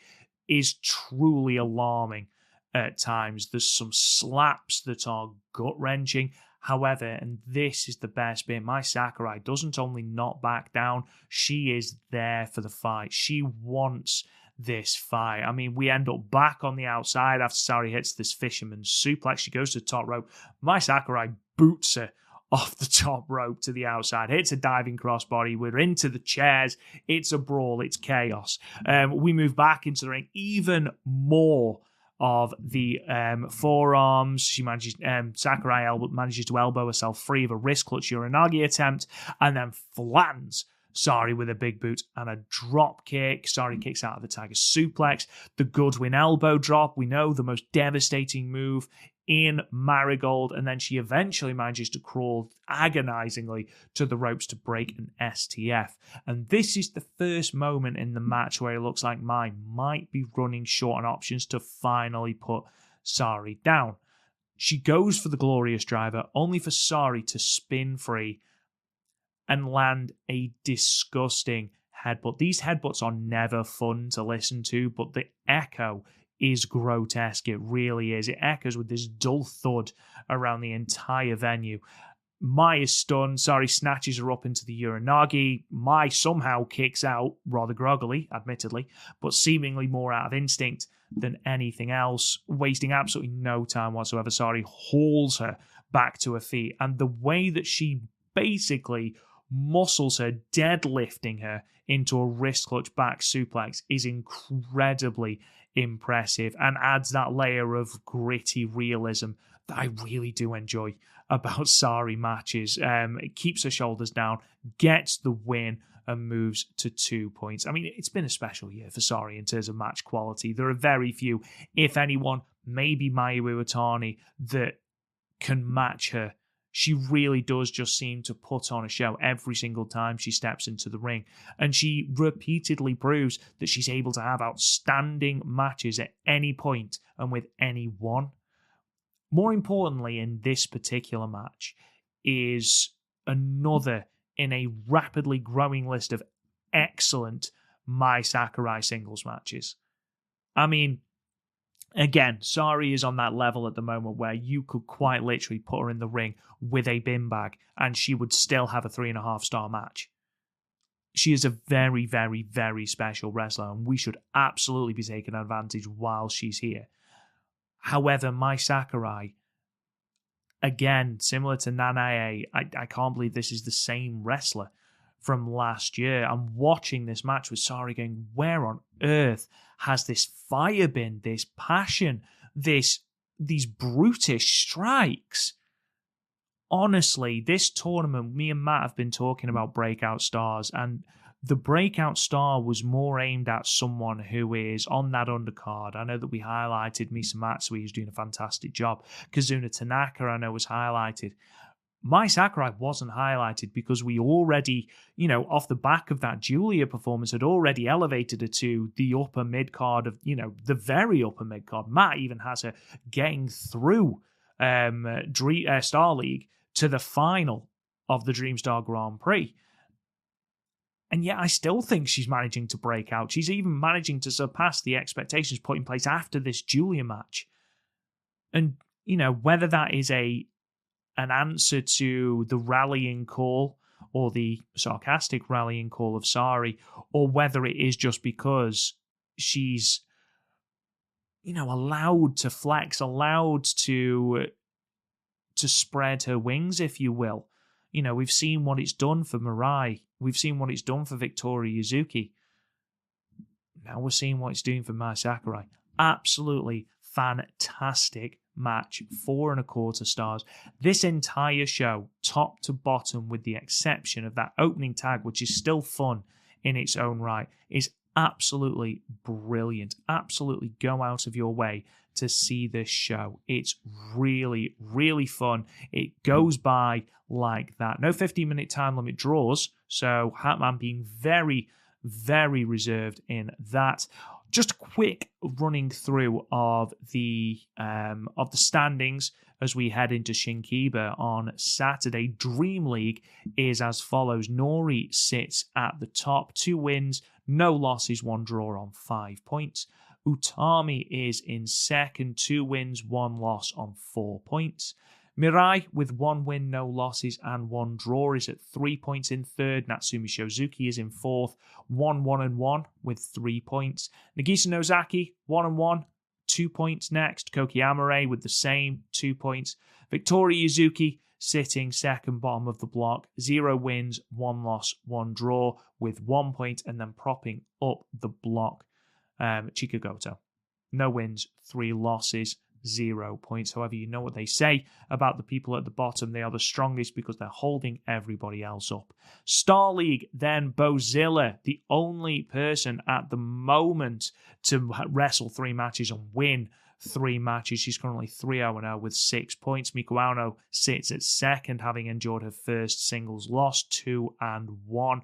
is truly alarming at times. There's some slaps that are gut-wrenching. However, and this is the best bit, Mai Sakurai doesn't only not back down, she is there for the fight. She wants this fight. I mean, we end up back on the outside after Sareee hits this fisherman's suplex. She goes to the top rope. Mai Sakurai boots her off the top rope to the outside, hits a diving crossbody. We're into the chairs. It's a brawl. It's chaos. We move back into the ring. Even more of the forearms. She manages, Sakurai manages to elbow herself free of a wrist clutch uranagi attempt, and then flattens Sareee with a big boot and a drop kick. Sareee kicks out of the Tiger suplex. The Goodwin elbow drop, we know, the most devastating move in Marigold, and then she eventually manages to crawl agonizingly to the ropes to break an STF. And this is the first moment in the match where it looks like Mai might be running short on options to finally put Sareee down. She goes for the Glorious Driver, only for Sareee to spin free and land a disgusting headbutt. These headbutts are never fun to listen to, but the echo is grotesque. It really is. It echoes with this dull thud around the entire venue. Mai is stunned. Sareee snatches her up into the uranagi. Mai somehow kicks out, rather groggily, admittedly, but seemingly more out of instinct than anything else, wasting absolutely no time whatsoever. Sareee hauls her back to her feet, and the way that she basically muscles her, deadlifting her into a wrist clutch back suplex is incredibly impressive and adds that layer of gritty realism that I really do enjoy about Sareee matches. It keeps her shoulders down, gets the win, and moves to 2 points. I mean, it's been a special year for Sareee in terms of match quality. There are very few, if anyone, maybe Mayu Iwatani, that can match her. She really does just seem to put on a show every single time she steps into the ring. And she repeatedly proves that she's able to have outstanding matches at any point and with anyone. More importantly, in this particular match is another in a rapidly growing list of excellent Mai Sakurai singles matches. I mean, again, Sareee is on that level at the moment where you could quite literally put her in the ring with a bin bag and she would still have a 3.5-star match. She is a very, very, very special wrestler, and we should absolutely be taking advantage while she's here. However, Mai Sakurai, again, similar to Nanae, I can't believe this is the same wrestler from last year. I'm watching this match with Sareee going, where on earth has this fire been, this passion, these brutish strikes? honestly, this tournament, me and Matt have been talking about breakout stars, and the breakout star was more aimed at someone who is on that undercard. I know that we highlighted Misa Matsui, who's doing a fantastic job. Kazuna Tanaka, I know, was highlighted. Mai Sakurai wasn't highlighted because we already, off the back of that Julia performance, had already elevated her to the upper mid card of, the very upper mid card. Matt even has her getting through Star League to the final of the Dream Star Grand Prix. And yet I still think she's managing to break out. She's even managing to surpass the expectations put in place after this Julia match. And, whether that is an answer to the rallying call or the sarcastic rallying call of Sareee, or whether it is just because she's, allowed to flex, allowed to spread her wings, if you will. We've seen what it's done for Mirai. We've seen what it's done for Victoria Yuzuki. Now we're seeing what it's doing for Mai Sakurai. Absolutely fantastic match, 4.25 stars. This entire show, top to bottom, with the exception of that opening tag, which is still fun in its own right, is absolutely brilliant. Absolutely go out of your way to see this show. It's really, really fun. It goes by like that. No 15-minute time limit draws, so Hatman being very, very reserved in that. Just a quick running through of the standings as we head into Shinkiba on Saturday. Dream League is as follows. Nori sits at the top, 2 wins, no losses, 1 draw on 5 points. Utami is in second, 2 wins, 1 loss on 4 points. Mirai, with 1 win, no losses, and 1 draw, is at 3 points in third. Natsumi Shozuki is in fourth, 1-1-1 with 3 points. Nagisa Nozaki, 1-1, 2 points next. Koki Amare with the same, 2 points. Victoria Yuzuki sitting second, bottom of the block, 0 wins, 1 loss, 1 draw with 1 point, and then propping up the block, Chika Goto. No wins, 3 losses, 0 points. However, you know what they say about the people at the bottom. They are the strongest because they're holding everybody else up. Star League, then Bozilla, the only person at the moment to wrestle 3 matches and win 3 matches. She's currently 3-0 with 6 points. Miku Aono sits at second, having endured her first singles loss, 2-1.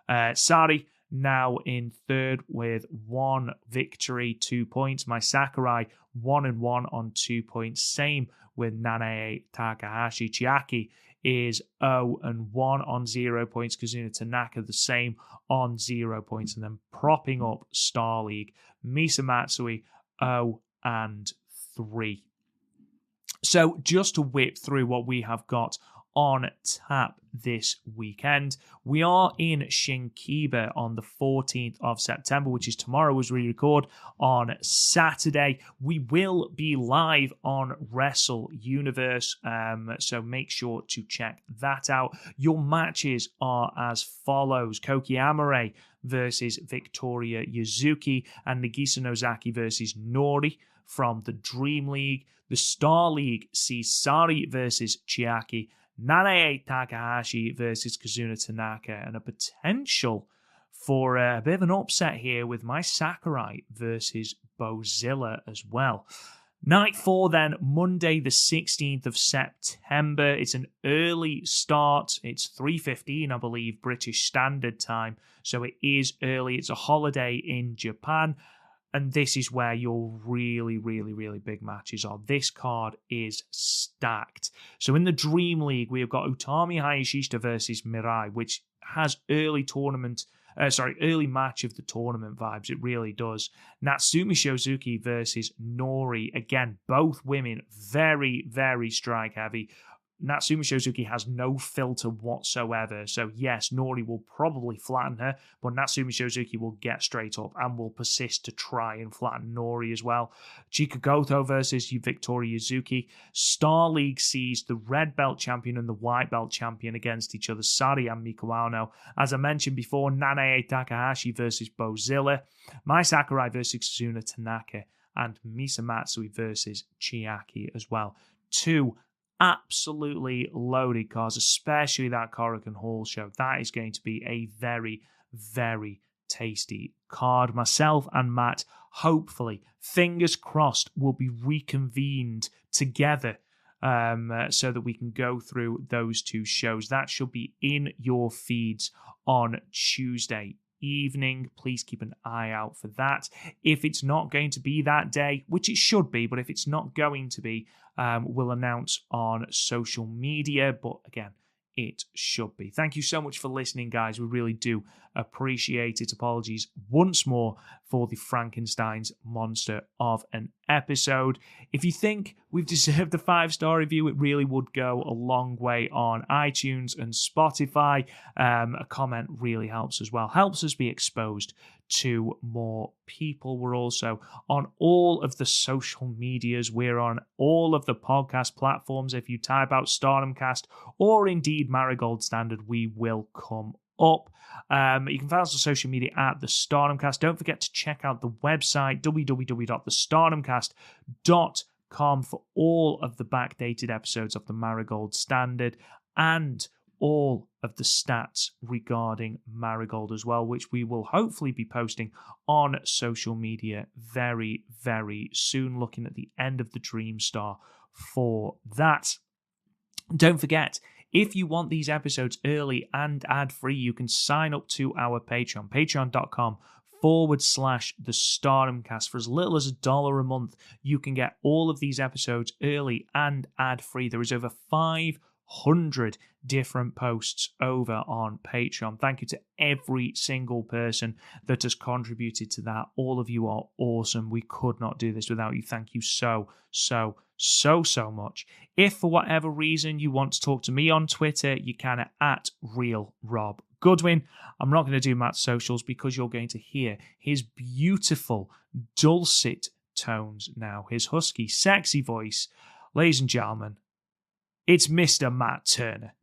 Sareee now in third with 1 victory, 2 points. Mai Sakurai 1-1 on 2 points. Same with Nanae Takahashi. Chiaki is 0-1 on 0 points. Kazuna Tanaka the same on 0 points. And then propping up Star League, Misa Matsui 0-3. So just to whip through what we have got on tap this weekend. We are in Shinkiba on the 14th of September, which is tomorrow as we record on Saturday. We will be live on Wrestle Universe, so make sure to check that out. Your matches are as follows. Koki Amare versus Victoria Yuzuki, and Nagisa Nozaki versus Nori from the Dream League. The Star League sees Sareee versus Chiaki, Nanae Takahashi versus Kazuna Tanaka, and a potential for a bit of an upset here with Mai Sakurai versus Bozilla as well. Night 4 then, Monday the 16th of September. It's an early start. It's 3:15, I believe, British Standard Time. So it is early. It's a holiday in Japan. And this is where your really, really, really big matches are. This card is stacked. So in the Dream League, we have got Utami Hayashishita versus Mirai, which has early match of the tournament vibes. It really does. Natsumi Shozuki versus Nori. Again, both women very, very strike heavy. Natsumi Shozuki has no filter whatsoever. So yes, Nori will probably flatten her, but Natsumi Shozuki will get straight up and will persist to try and flatten Nori as well. Chika Goto versus Victoria Yuzuki. Star League sees the red belt champion and the white belt champion against each other, Sareee and Miku Aono. As I mentioned before, Nanae Takahashi versus Bozilla. Mai Sakurai versus Kazuna Tanaka. And Misa Matsui versus Chiaki as well. 2 absolutely loaded cards, especially that Corrigan Hall show. That is going to be a very, very tasty card. Myself and Matt, hopefully, fingers crossed, will be reconvened together so that we can go through those two shows. That should be in your feeds on Tuesday evening. Please keep an eye out for that. If it's not going to be that day, which it should be, but if it's not going to be, we'll announce on social media. But again, it should be. Thank you so much for listening, guys. We really do appreciate it. Apologies once more for the Frankenstein's monster of an episode. If you think we've deserved a 5-star review, it really would go a long way on iTunes and Spotify. A comment really helps as well. Helps us be exposed to more people. We're also on all of the social medias. We're on all of the podcast platforms. If you type out StardomCast or indeed Marigold Standard, we will come up. You can find us on social media at the StardomCast. Don't forget to check out the website www.thestardomcast.com for all of the backdated episodes of the Marigold Standard and all of the stats regarding Marigold as well, which we will hopefully be posting on social media very, very soon, looking at the end of the Dream Star for that. Don't forget, if you want these episodes early and ad-free, you can sign up to our Patreon, patreon.com/the Stardomcast. For as little as $1 a month, you can get all of these episodes early and ad-free. There is over 500 different posts over on Patreon. Thank you to every single person that has contributed to that. All of you are awesome. We could not do this without you. Thank you so much. If for whatever reason you want to talk to me on Twitter, you can at RealRobGoodwin. I'm not going to do Matt's socials because you're going to hear his beautiful dulcet tones now, his husky, sexy voice. Ladies and gentlemen, it's Mr. Matt Turner.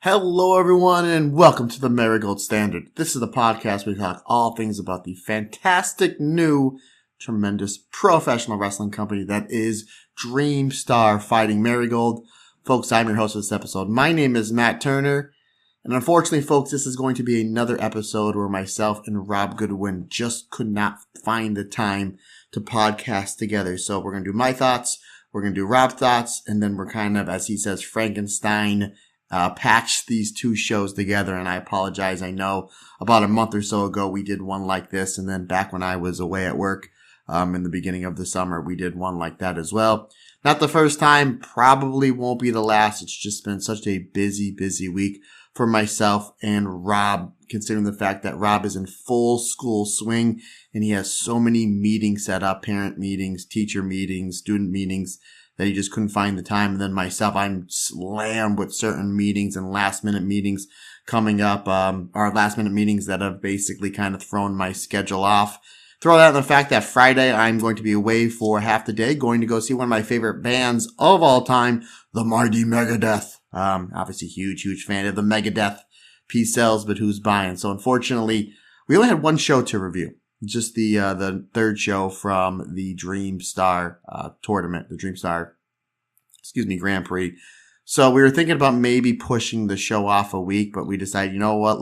Hello, everyone, and welcome to the Marigold Standard. This is the podcast where we talk all things about the fantastic new, tremendous professional wrestling company that is Dream Star Fighting Marigold. Folks, I'm your host of this episode. My name is Matt Turner, and unfortunately, folks, this is going to be another episode where myself and Rob Goodwin just could not find the time to podcast together. So we're going to do my thoughts, we're going to do Rob's thoughts, and then we're kind of, as he says, Frankenstein patch these two shows together. And I apologize. I know about a month or so ago we did one like this, and then back when I was away at work in the beginning of the summer, we did one like that as well. Not the first time, probably won't be the last. It's just been such a busy week for myself and Rob, considering the fact that Rob is in full school swing and he has so many meetings set up, parent meetings, teacher meetings, student meetings, that he just couldn't find the time. And then myself, I'm slammed with certain meetings and last minute meetings coming up, or last minute meetings that have basically kind of thrown my schedule off. Throw that in the fact that Friday I'm going to be away for half the day, going to go see one of my favorite bands of all time, the mighty Megadeth. Obviously huge fan of the Megadeth. Peace sells, but who's buying? So unfortunately, we only had one show to review. Just the third show from the Dream Star tournament, the Dream Star, Grand Prix. So we were thinking about maybe pushing the show off a week, but we decided, you know what,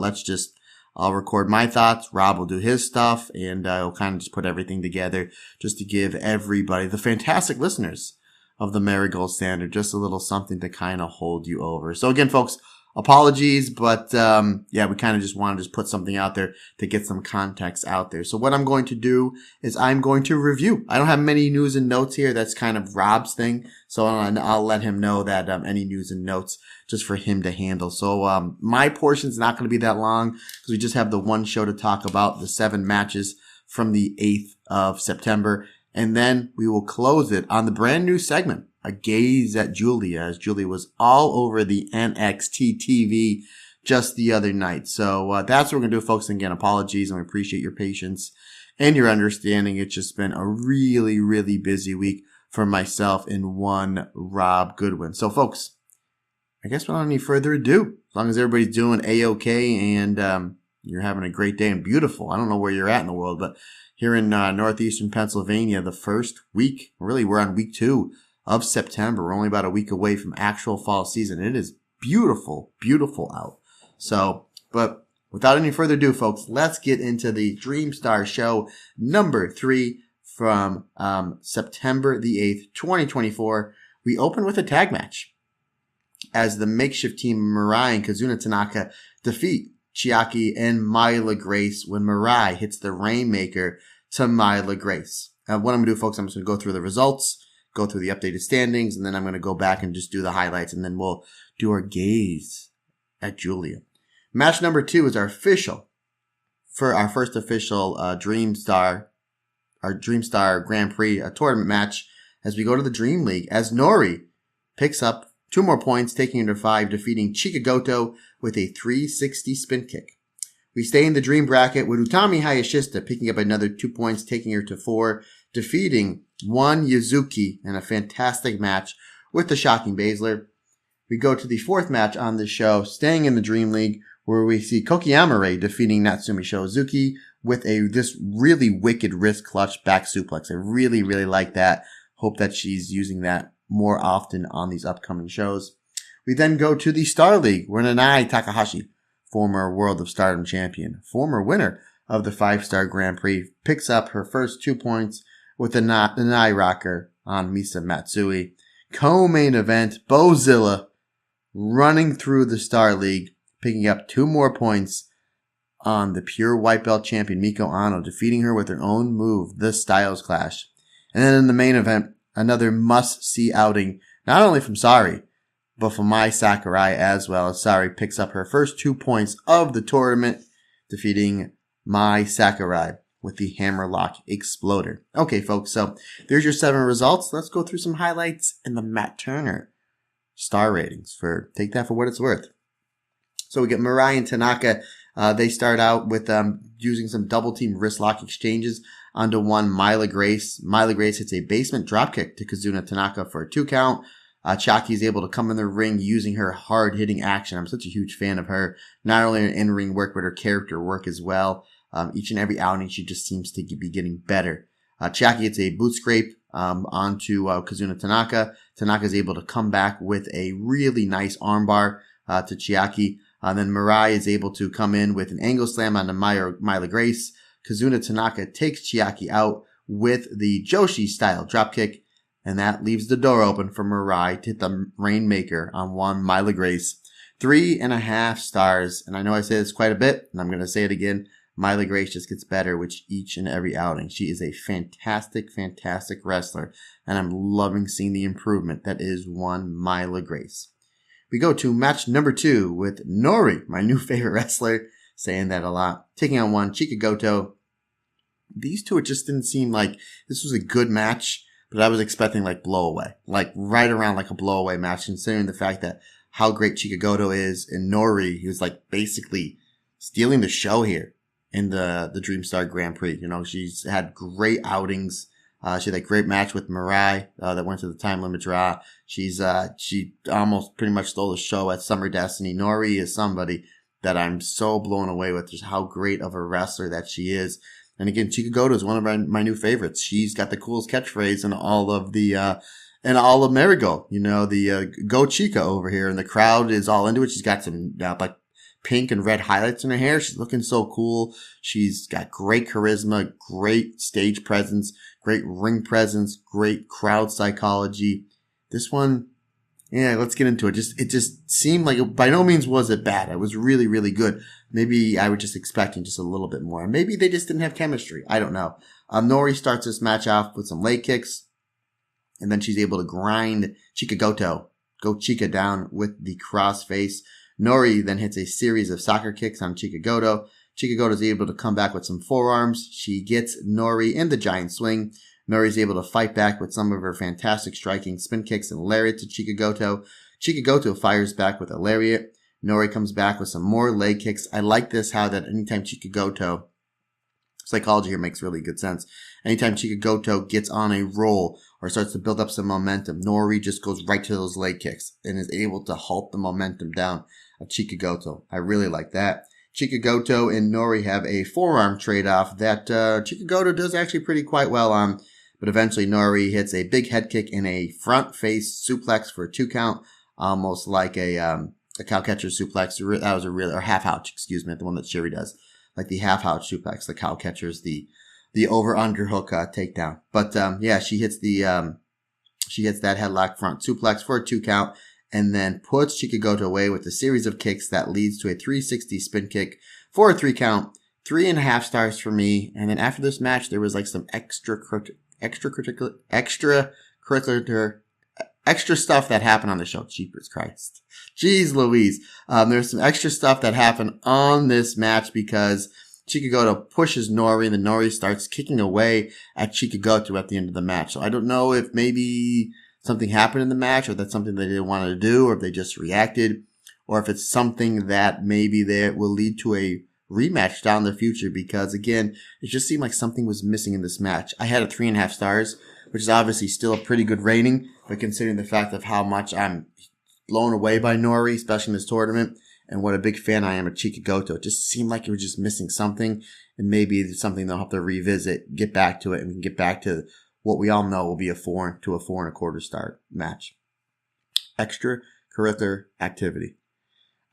I'll record my thoughts, Rob will do his stuff, and I'll kind of just put everything together just to give everybody, the fantastic listeners of the Marigold Standard, just a little something to kind of hold you over. So again, folks, apologies, but we kind of just want to put something out there to get some context out there. So what I'm going to do is I'm going to review. I don't have many news and notes here. That's kind of Rob's thing. So I'll let him know that any news and notes just for him to handle. So my portion's not going to be that long because we just have the one show to talk about, the 7 matches from the 8th of September. And then we will close it on the brand new segment, A Gaze at Julia, as Julia was all over the NXT TV just the other night. So that's what we're going to do, folks. And again, apologies, and we appreciate your patience and your understanding. It's just been a really busy week for myself and one Rob Goodwin. So, folks, I guess without any further ado, as long as everybody's doing A-OK and you're having a great day and beautiful. I don't know where you're at in the world, but here in northeastern Pennsylvania, the first week, really we're on week 2 of September. We're only about a week away from actual fall season. It is beautiful, beautiful out. So, but without any further ado, folks, let's get into the Dream Star show number 3 from September the 8th, 2024. We open with a tag match as the makeshift team Mirai and Kazuna Tanaka defeat Chiaki and Mai LaGrace when Mirai hits the Rainmaker to Mai LaGrace. What I'm going to do, folks, I'm just going to go through the results, go through the updated standings, and then I'm going to go back and just do the highlights, and then we'll do our gaze at Julia. Match number 2 is our first official Dream Star Grand Prix tournament match as we go to the Dream League as Nori picks up 2 more points, taking her to 5, defeating Chikagoto with a 360 spin kick. We stay in the Dream bracket with Utami Hayashishita picking up another 2 points, taking her to 4, defeating one Yuzuki in a fantastic match with the Shocking Baszler. We go to the 4th match on the show, staying in the Dream League, where we see Koki Amare defeating Natsumi Shozuki with this really wicked wrist clutch back suplex. I really, really like that. Hope that she's using that more often on these upcoming shows. We then go to the Star League, where Nanae Takahashi, former World of Stardom champion, former winner of the 5-Star Grand Prix, picks up her first 2 points with the Nanae Rocker on Misa Matsui. Co-main event, Bozilla running through the Star League, picking up 2 more points on the pure white belt champion Miko Ano, defeating her with her own move, the Styles Clash. And then in the main event, another must-see outing, not only from Sareee, but from Mai Sakurai as well, as Sareee picks up her first 2 points of the tournament, defeating Mai Sakurai with the Hammerlock Exploder. Okay, folks, so there's your 7 results. Let's go through some highlights in the Matt Turner star ratings. Take that for what it's worth. So we get Mirai and Tanaka. They start out with using some double team wrist lock exchanges onto one Mai LaGrace. Mai LaGrace hits a basement dropkick to Kazuna Tanaka for a 2 count. Chiaki is able to come in the ring using her hard hitting action. I'm such a huge fan of her. Not only her in-ring work, but her character work as well. Each and every outing, she just seems to be getting better. Chiaki hits a boot scrape onto Kazuna Tanaka. Tanaka is able to come back with a really nice armbar to Chiaki. Then Mirai is able to come in with an angle slam onto Mai LaGrace. Kazuna Tanaka takes Chiaki out with the Joshi-style dropkick, and that leaves the door open for Mirai to hit the Rainmaker on one Mai LaGrace. 3.5 stars, and I know I say this quite a bit, and I'm going to say it again. Mai LaGrace just gets better with each and every outing. She is a fantastic, fantastic wrestler, and I'm loving seeing the improvement that is one Mai LaGrace. We go to match number 2 with Nori, my new favorite wrestler, saying that a lot, taking on one Chikagoto. These two, it just didn't seem like this was a good match, but I was expecting like blowaway, like right around like a blowaway match, considering the fact that how great Chikagoto is, and Nori, he was like basically stealing the show here in the Dream Star Grand Prix. You know, she's had great outings. She had a great match with Mirai that went to the time limit draw. She almost pretty much stole the show at Summer Destiny. Nori is somebody that I'm so blown away with just how great of a wrestler that she is. And again, Chikagoto is one of my new favorites. She's got the coolest catchphrase in all of Marigold. You know, the Go Chica over here, and the crowd is all into it. She's got some like pink and red highlights in her hair. She's looking so cool. She's got great charisma, great stage presence, great ring presence, great crowd psychology. This one, yeah, let's get into it. It just seemed like by no means was it bad. It was really, really good. Maybe I was just expecting just a little bit more. Maybe they just didn't have chemistry. I don't know. Nori starts this match off with some leg kicks, and then she's able to grind Chikagoto, go Chica down with the crossface. Nori then hits a series of soccer kicks on Chikagoto. Chikagoto is able to come back with some forearms. She gets Nori in the giant swing. Nori is able to fight back with some of her fantastic striking spin kicks and lariat to Chikagoto. Chikagoto fires back with a lariat. Nori comes back with some more leg kicks. I like this, how that anytime Chikagoto, psychology here makes really good sense. Anytime Chikagoto gets on a roll or starts to build up some momentum, Nori just goes right to those leg kicks and is able to halt the momentum down of Chikagoto. I really like that. Chikagoto and Nori have a forearm trade-off that Chikagoto does actually pretty quite well on. but eventually Nori hits a big head kick and a front face suplex for a 2 count, almost like a cow catcher suplex. That was or half ouch, excuse me, the one that Sherry does, like the half ouch suplex. The cow catcher is the over underhook takedown. But she hits that headlock front suplex for a 2 count, and then puts Chikagoto away with a series of kicks that leads to a 360 spin kick for a 3 count. 3.5 stars for me. And then after this match, there was like some extra stuff that happened on the show. Jeepers Christ. Jeez Louise. There's some extra stuff that happened on this match because Chikagoto pushes Nori, and then Nori starts kicking away at Chikagoto at the end of the match. So I don't know if maybe something happened in the match, or that's something they didn't want to do, or if they just reacted, or if it's something that maybe that will lead to a rematch down the future, because again, it just seemed like something was missing in this match. I had a 3.5 stars, which is obviously still a pretty good rating, but considering the fact of how much I'm blown away by Nori, especially in this tournament, and what a big fan I am of Chikagoto, it just seemed like it was just missing something, and maybe it's something they'll have to revisit, get back to it, and we can get back to what we all know will be a 4 to a 4.25 star match. Extracurricular activity.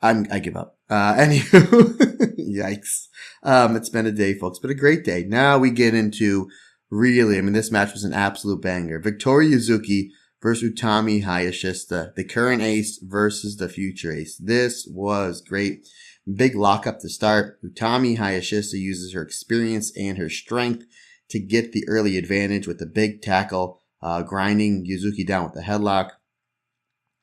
I give up. Anywho, yikes. It's been a day, folks, but a great day. Now we get into this match was an absolute banger. Victoria Yuzuki versus Utami Hayashishita, the current ace versus the future ace. This was great. Big lockup to start. Utami Hayashishita uses her experience and her strength to get the early advantage with the big tackle, grinding Yuzuki down with the headlock.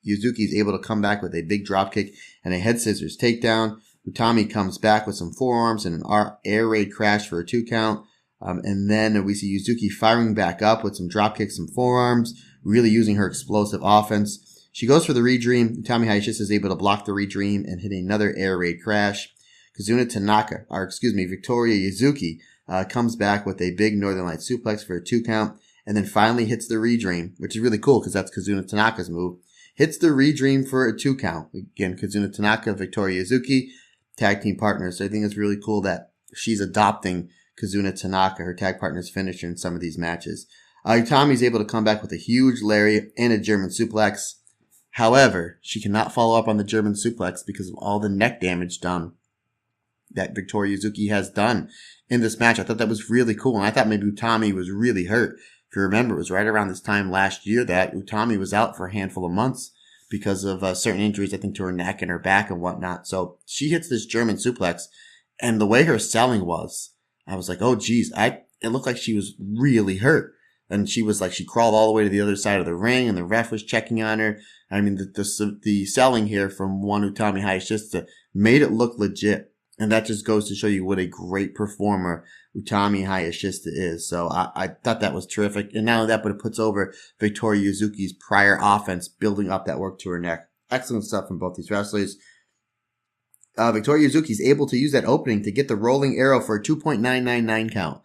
Yuzuki is able to come back with a big dropkick and a head scissors takedown. Utami comes back with some forearms and an air raid crash for a 2 count. And then we see Yuzuki firing back up with some dropkicks, some forearms, really using her explosive offense. She goes for the redream. Utami Hayashishita is able to block the redream and hit another air raid crash. Victoria Yuzuki comes back with a big Northern Light suplex for a 2 count, and then finally hits the redream, which is really cool because that's Kazuna Tanaka's move. Hits the redream for a 2 count. Again, Kazuna Tanaka, Victoria Yuzuki, tag team partners. So I think it's really cool that she's adopting Kazuna Tanaka, her tag partner's finisher in some of these matches. Utami's able to come back with a huge lariat and a German suplex. However, she cannot follow up on the German suplex because of all the neck damage done that Victoria Yuzuki has done in this match. I thought that was really cool, and I thought maybe Utami was really hurt. If you remember, it was right around this time last year that Utami was out for a handful of months because of certain injuries, I think, to her neck and her back and whatnot. So she hits this German suplex, and the way her selling was, I was like, oh, geez, it looked like she was really hurt. And she was like, she crawled all the way to the other side of the ring, and the ref was checking on her. I mean, the selling here from one Utami Hayashishita made it look legit. And that just goes to show you what a great performer Utami Hayashishita is. So I thought that was terrific. And not only that, but it puts over Victoria Yuzuki's prior offense, building up that work to her neck. Excellent stuff from both these wrestlers. Victoria Yuzuki is able to use that opening to get the rolling arrow for a 2.999 count.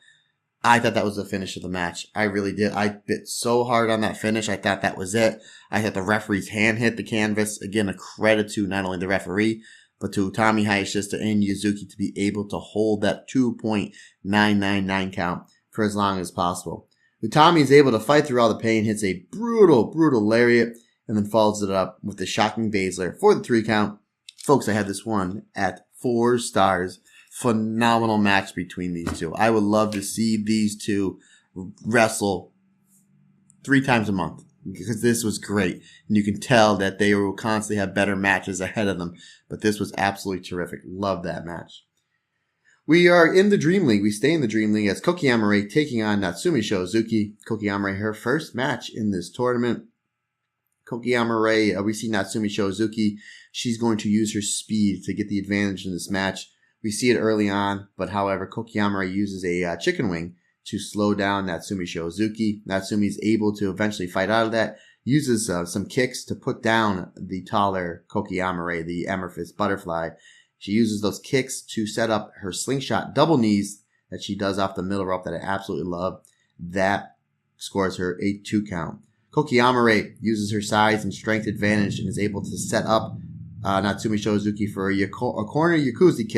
I thought that was the finish of the match. I really did. I bit so hard on that finish. I thought that was it. I thought the referee's hand hit the canvas. Again, a credit to not only the referee, but to Utami Hayashishita and Yuzuki to be able to hold that 2.999 count for as long as possible. Utami is able to fight through all the pain, hits a brutal lariat, and then follows it up with the shocking Baszler for the 3 count. Folks, I had this one at 4 stars. Phenomenal match between these two. I would love to see these two wrestle 3 times a month because this was great. And you can tell that they will constantly have better matches ahead of them. But this was absolutely terrific. Love that match. We are in the Dream League. We stay in the Dream League as Koki Amare taking on Natsumi Shozuki. Koki Amare, her first match in this tournament. Koki Amare, we see Natsumi Shozuki. She's going to use her speed to get the advantage in this match. We see it early on, but however, Koki Amare uses a chicken wing to slow down Natsumi Shozuki. Natsumi is able to eventually fight out of that, uses some kicks to put down the taller Koki Amare, the Amethyst Butterfly. She uses those kicks to set up her slingshot double knees that she does off the middle rope that I absolutely love. That scores her a 2 count. Koki Amare uses her size and strength advantage and is able to set up Natsumi Shozuki for a corner Yakuza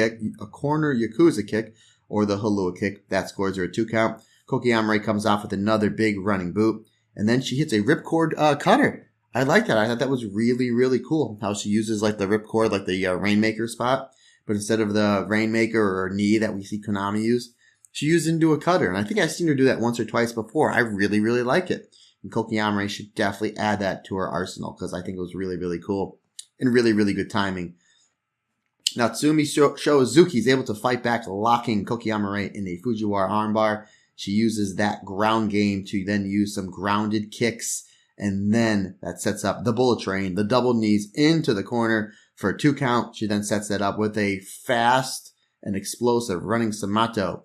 kick, or the Halua kick. That scores her a 2 count. Koki Amare comes off with another big running boot. And then she hits a ripcord cutter. I like that. I thought that was really, really cool. How she uses like the ripcord, like the Rainmaker spot. But instead of the Rainmaker or knee that we see Konami use, she used it into a cutter. And I think I've seen her do that once or twice before. I really, really like it. And Koki Amare should definitely add that to her arsenal because I think it was really, really cool and really, really good timing. Natsumi Shozuki is able to fight back, locking Koki Amare in a Fujiwara armbar. She uses that ground game to then use some grounded kicks, and then that sets up the bullet train, the double knees into the corner for a 2 count. She then sets that up with a fast and explosive running Samato.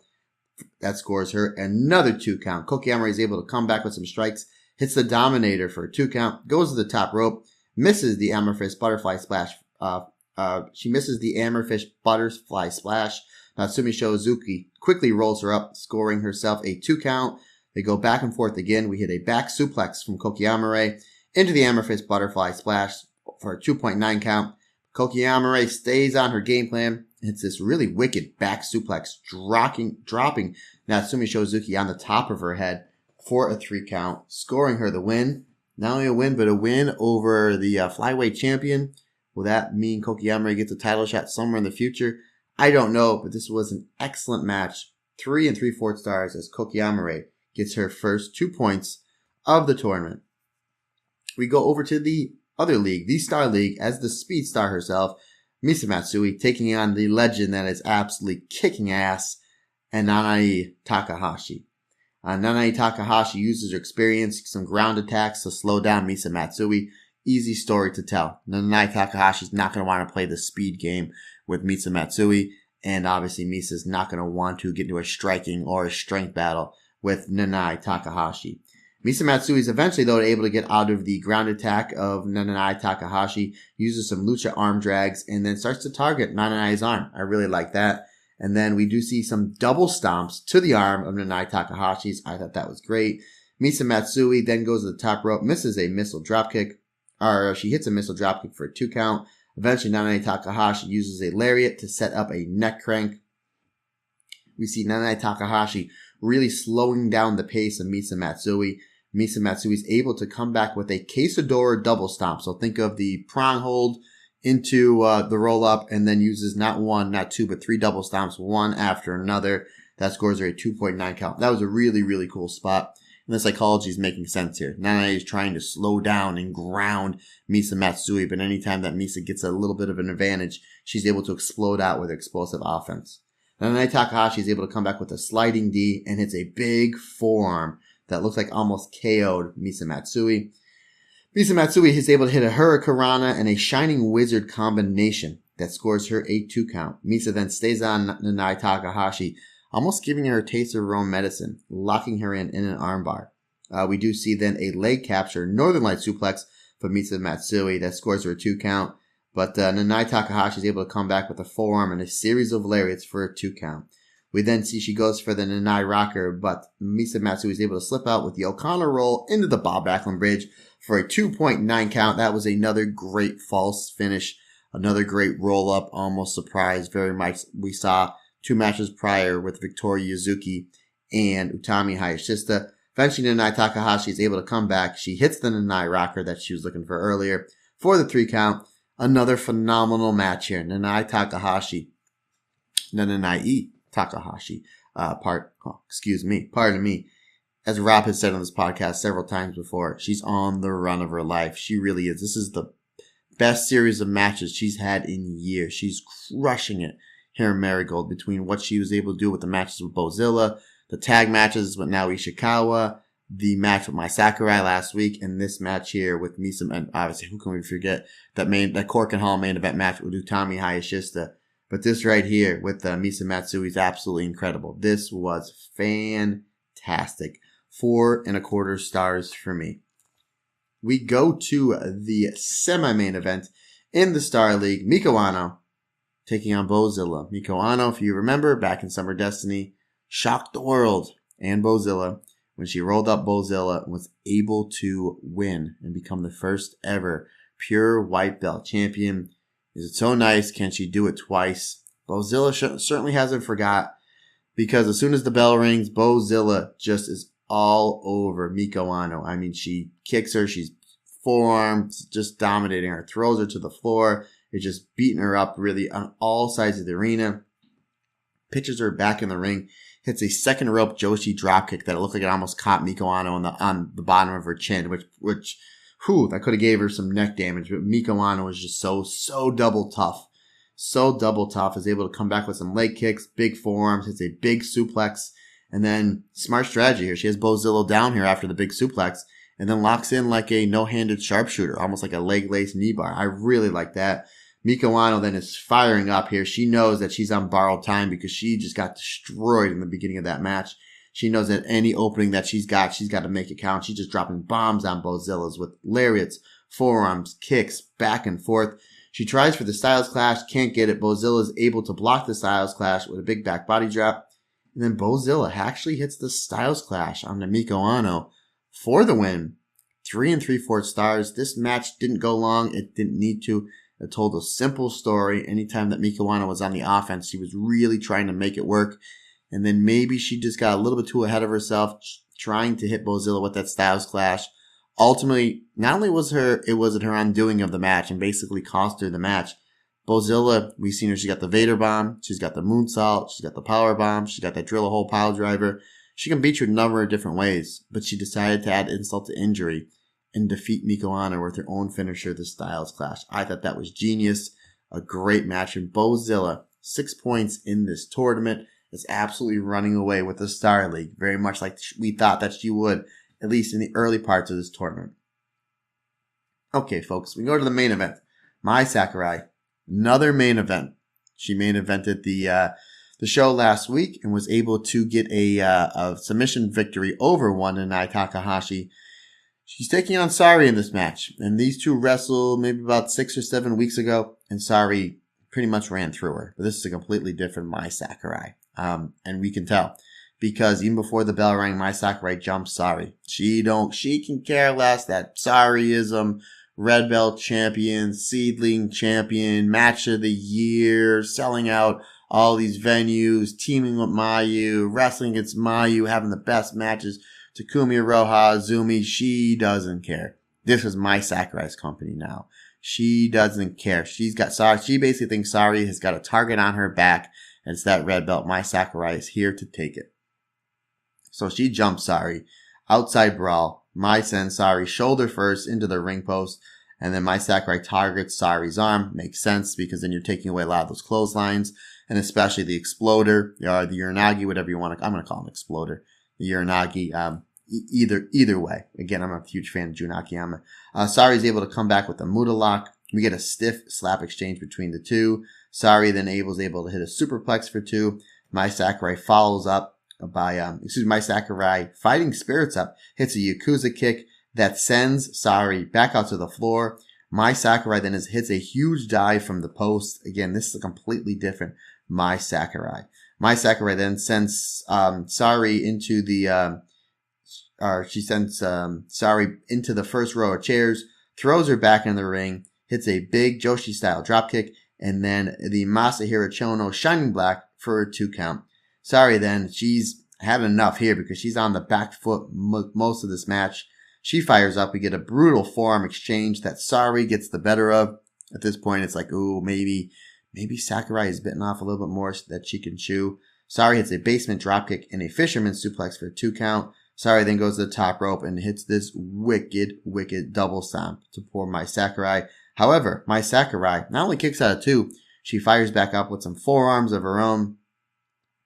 That scores her another 2 count. Koki Amare is able to come back with some strikes, hits the Dominator for a 2 count, goes to the top rope, misses the Hammerfist Butterfly Splash. She misses the Hammerfish Butterfly Splash. Natsumi Shozuki quickly rolls her up, scoring herself a 2 count. They go back and forth again. We hit a back suplex from Koki Amare into the Hammerfish Butterfly Splash for a 2.9 count. Koki Amare stays on her game plan. Hits this really wicked back suplex, dropping Natsumi Shozuki on the top of her head for a 3 count, scoring her the win. Not only a win, but a win over the flyweight champion. Will that mean Koki Amare gets a title shot somewhere in the future? I don't know, but this was an excellent match. 3 3/4 stars as Koki Amare gets her first 2 points of the tournament. We go over to the other league, the Star League, as the speed star herself, Misa Matsui, taking on the legend that is absolutely kicking ass, and Nanae Takahashi. Nanae Takahashi uses her experience, some ground attacks to slow down Misa Matsui. Easy story to tell. Nanae Takahashi's not going to want to play the speed game with Misa Matsui, and obviously Misa's not going to want to get into a striking or a strength battle with Nanae Takahashi. Misa Matsui is eventually, though, able to get out of the ground attack of Nanae Takahashi, uses some lucha arm drags, and then starts to target Nanae's arm. I really like that. And then we do see some double stomps to the arm of Nanae Takahashi's. I thought that was great. Misa Matsui then goes to the top rope, misses a missile dropkick. She hits a missile dropkick for a 2 count. Eventually, Nanae Takahashi uses a lariat to set up a neck crank. We see Nanae Takahashi really slowing down the pace of Misa Matsui. Misa Matsui is able to come back with a Quesadora double stomp. So think of the prong hold into the roll up, and then uses not 1, not 2, but 3 double stomps, one after another. That scores her a 2.9 count. That was a really, really cool spot. And the psychology is making sense here. Nanae is trying to slow down and ground Misa Matsui, but anytime that Misa gets a little bit of an advantage, she's able to explode out with explosive offense. Nanae Takahashi is able to come back with a sliding D and hits a big forearm that looks like almost KO'd Misa Matsui. Misa Matsui is able to hit a Hurricanrana and a Shining Wizard combination that scores her a 2 count. Misa then stays on Nanae Takahashi, almost giving her a taste of her own medicine, locking her in an armbar. We do see then a leg capture, Northern Light suplex for Misa Matsui that scores her a 2 count. But Nanae Takahashi is able to come back with a forearm and a series of lariats for a 2 count. We then see she goes for the Nanae rocker, but Misa Matsui is able to slip out with the O'Connor roll into the Bob Backlund bridge for a 2.9 count. That was another great false finish, another great roll up, almost surprised very much. We saw 2 matches prior with Victoria Yuzuki and Utami Hayashishita. Eventually, Nanae Takahashi is able to come back. She hits the Nanae rocker that she was looking for earlier for the 3 count. Another phenomenal match here. Nanae Takahashi. Pardon me. As Rob has said on this podcast several times before, she's on the run of her life. She really is. This is the best series of matches she's had in years. She's crushing it here in Marigold between what she was able to do with the matches with Bozilla, the tag matches with Naoya Ishikawa, the match with Mai Sakurai last week, and this match here with Misa, and obviously, who can we forget that Cork and Hall main event match with Utami Hayashishita. But this right here with Misa Matsui is absolutely incredible. This was fantastic. 4 1/4 stars for me. We go to the semi-main event in the Star League. Miko Ano taking on Bozilla. Miko Ano, if you remember, back in Summer Destiny, shocked the world and Bozilla when she rolled up Bozilla and was able to win and become the first ever pure white belt champion. Is it so nice? Can she do it twice? Bozilla certainly hasn't forgot because as soon as the bell rings, Bozilla just is all over Miko Ano. I mean, she kicks her, she's forearms, just dominating her, throws her to the floor. It's just beating her up really on all sides of the arena. Pitches her back in the ring. Hits a second rope Joshi dropkick that it looked like it almost caught Miko Ano on the bottom of her chin, which that could have gave her some neck damage. But Miko Ano was just so double tough. So double tough, is able to come back with some leg kicks, big forearms, hits a big suplex, and then smart strategy here. She has Bozilla down here after the big suplex, and then locks in like a no-handed sharpshooter, almost like a leg lace knee bar. I really like that. Miko Ano then is firing up here. She knows that she's on borrowed time because she just got destroyed in the beginning of that match. She knows that any opening that she's got to make it count. She's just dropping bombs on Bozilla's with lariats, forearms, kicks, back and forth. She tries for the Styles Clash, can't get it. Bozilla is able to block the Styles Clash with a big back body drop. And then Bozilla actually hits the Styles Clash on Miko Ano for the win. 3 3/4 stars. This match didn't go long. It didn't need to. It told a simple story. Anytime that Miko Ano was on the offense, she was really trying to make it work. And then maybe she just got a little bit too ahead of herself, trying to hit Bozilla with that Styles Clash. Ultimately, not only was it her undoing of the match and basically cost her the match. Bozilla, we've seen her, she got the Vader Bomb, she's got the Moonsault, she's got the Power Bomb, she's got that Drill a Hole Pile Driver. She can beat you a number of different ways, but she decided to add insult to injury and defeat Miko Ano with her own finisher, the Styles Clash. I thought that was genius. A great match. And Bozilla, 6 points in this tournament, is absolutely running away with the Star League, very much like we thought that she would, at least in the early parts of this tournament. Okay, folks, we go to the main event. Mai Sakurai, another main event. She main evented the show last week and was able to get a submission victory over Wandanai Takahashi. She's taking on Sareee in this match, and these two wrestled maybe about 6 or 7 weeks ago, and Sareee pretty much ran through her. But this is a completely different Mai Sakurai, and we can tell. Because even before the bell rang, Mai Sakurai jumps Sareee. She can care less that Sareeism, red belt champion, seedling champion, match of the year, selling out all these venues, teaming with Mayu, wrestling against Mayu, having the best matches, Takumi Iroha, Azumi. She doesn't care. This is Mai Sakurai's company now. She doesn't care. She basically thinks Sareee has got a target on her back, and it's that red belt. Mai Sakurai is here to take it. So she jumps Sareee. Outside brawl. Mai sends Sareee shoulder first into the ring post. And then Mai Sakurai targets Saree's arm. Makes sense because then you're taking away a lot of those clotheslines. And especially the exploder. Or the Uranagi, whatever you want to. I'm going to call him exploder. The Uranagi. Either way. Again, I'm a huge fan of Jun Akiyama. Saree's able to come back with a Muda lock. We get a stiff slap exchange between the two. Sareee then is able to hit a superplex for 2. Mai Sakurai follows up by Mai Sakurai fighting spirits up, hits a Yakuza kick that sends Sareee back out to the floor. Mai Sakurai then hits a huge dive from the post. Again, this is a completely different Mai Sakurai. Mai Sakurai then sends Sareee into Sareee into the first row of chairs, throws her back in the ring, hits a big Joshi style dropkick, and then the Masahiro Chono Shining Black for a 2 count. Sareee then, she's had enough here because she's on the back foot most of this match. She fires up. We get a brutal forearm exchange that Sareee gets the better of. At this point, it's like, ooh, maybe Sakurai is bitten off a little bit more so that she can chew. Sareee hits a basement dropkick and a fisherman suplex for a 2 count. Sareee then goes to the top rope and hits this wicked double stomp to poor Mai Sakurai. However, Mai Sakurai not only kicks out of 2, she fires back up with some forearms of her own.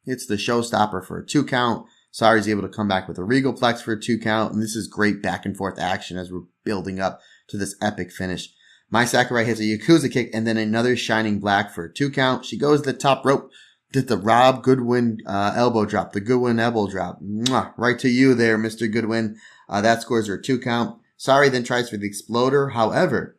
Hits the showstopper for a 2 count. Saree's able to come back with a Regal Plex for a 2 count. And this is great back and forth action as we're building up to this epic finish. Mai Sakurai hits a Yakuza kick and then another Shining Black for a 2 count. She goes to the top rope. Did the Rob Goodwin elbow drop. The Goodwin elbow drop. Mwah, right to you there, Mr. Goodwin. That scores her a 2 count. Sareee then tries for the Exploder. However,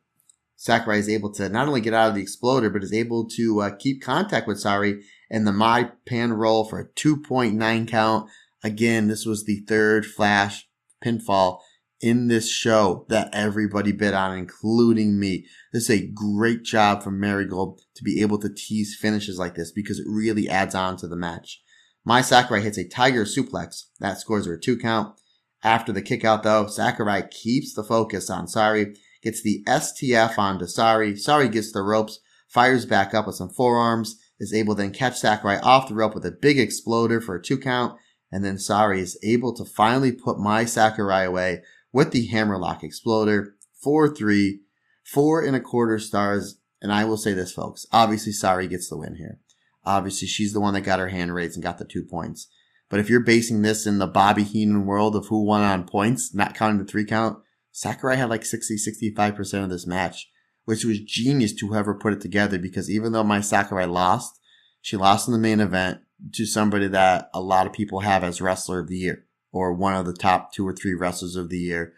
Sakurai is able to not only get out of the Exploder, but is able to keep contact with Sareee and the Mai Pan roll for a 2.9 count. Again, this was the third flash pinfall in this show that everybody bid on, including me. This is a great job from Marigold to be able to tease finishes like this because it really adds on to the match. Mai Sakurai hits a tiger suplex. That scores her a 2 count. After the kick out though, Sakurai keeps the focus on Sareee, gets the STF onto Sareee. Sareee gets the ropes, fires back up with some forearms, is able to then catch Sakurai off the rope with a big exploder for a 2 count. And then Sareee is able to finally put Mai Sakurai away with the hammerlock exploder. 4-3, 4.25 stars. And I will say this, folks. Obviously, Sareee gets the win here. Obviously, she's the one that got her hand raised and got the 2 points. But if you're basing this in the Bobby Heenan world of who won on points, not counting the 3 count, Sakurai had like 60-65% of this match, which was genius to whoever put it together, because even though Mai Sakurai lost, she lost in the main event to somebody that a lot of people have as Wrestler of the Year, or one of the top 2 or 3 Wrestlers of the Year.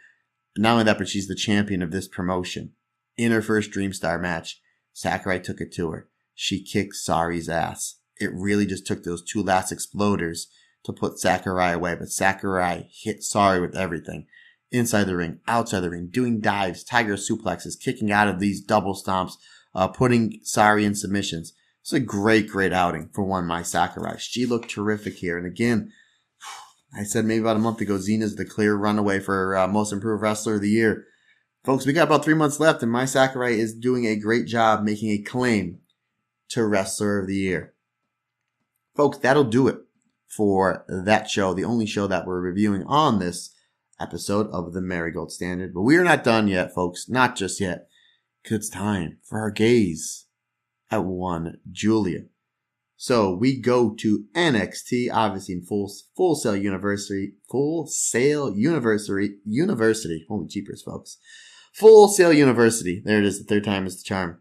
Not only that, but she's the champion of this promotion. In her first Dream Star match, Sakurai took it to her. She kicked Saree's ass. It really just took those 2 last exploders to put Sakurai away, but Sakurai hit Sareee with everything. Inside the ring, outside the ring, doing dives, tiger suplexes, kicking out of these double stomps, putting Sareee in submissions. It's a great, great outing for one Mai Sakurai. She looked terrific here. And again, I said maybe about a month ago, Xena's the clear runaway for Most Improved Wrestler of the Year. Folks, we got about 3 months left, and Mai Sakurai is doing a great job making a claim to Wrestler of the Year. Folks, that'll do it for that show, the only show that we're reviewing on this episode of the Marigold Standard. But we are not done yet, folks. Not just yet. Because it's time for our gaze at one Giulia. So we go to NXT, obviously in Full Sail University. Holy jeepers, folks. Full Sail University. There it is. The third time is the charm.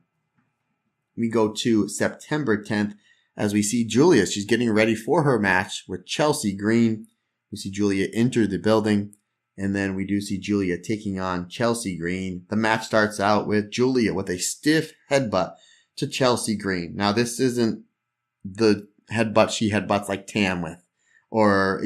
We go to September 10th. As we see Giulia, she's getting ready for her match with Chelsea Green. We see Giulia enter the building, and then we do see Giulia taking on Chelsea Green. The match starts out with Giulia with a stiff headbutt to Chelsea Green. Now, this isn't the headbutt she headbutts like Tam with, or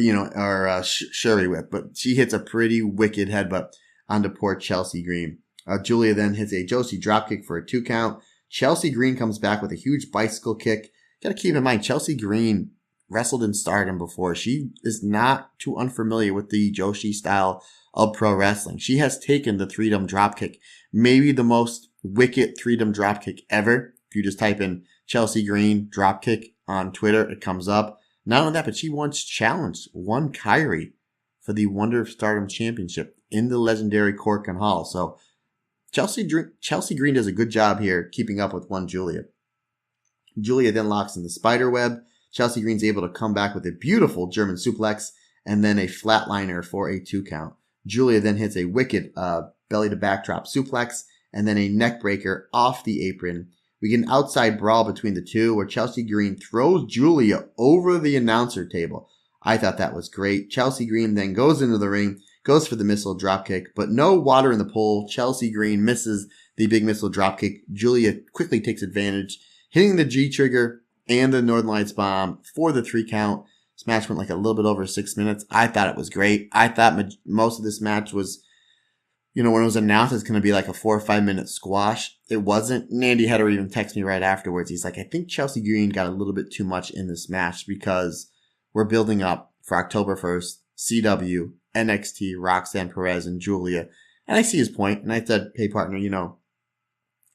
Shuri with, but she hits a pretty wicked headbutt onto poor Chelsea Green. Giulia then hits a Joshi dropkick for a 2 count. Chelsea Green comes back with a huge bicycle kick. Got to keep in mind, Chelsea Green wrestled in Stardom before. She is not too unfamiliar with the Joshi style of pro wrestling. She has taken the 3-dom dropkick, maybe the most wicked 3-dom dropkick ever. If you just type in Chelsea Green dropkick on Twitter, it comes up. Not only that, but she once challenged one Kyrie for the Wonder of Stardom Championship in the legendary Corkin Hall. So Chelsea Green does a good job here keeping up with one Giulia. Giulia then locks in the spider web. Chelsea Green's able to come back with a beautiful German suplex and then a flatliner for a 2 count. Giulia then hits a wicked belly to backdrop suplex and then a neck breaker off the apron. We get an outside brawl between the two where Chelsea Green throws Giulia over the announcer table. I thought that was great. Chelsea Green then goes into the ring, goes for the missile dropkick, but no water in the pool. Chelsea Green misses the big missile dropkick. Giulia quickly takes advantage, hitting the G trigger and the Northern Lights bomb for the 3 count. This match went like a little bit over 6 minutes. I thought it was great. I thought most of this match was, when it was announced it's going to be like a 4 or 5 minute squash. It wasn't. Andy Header even texted me right afterwards. He's like, I think Chelsea Green got a little bit too much in this match because we're building up for October 1st, CW, NXT, Roxanne Perez, and Giulia. And I see his point. And I said, hey partner,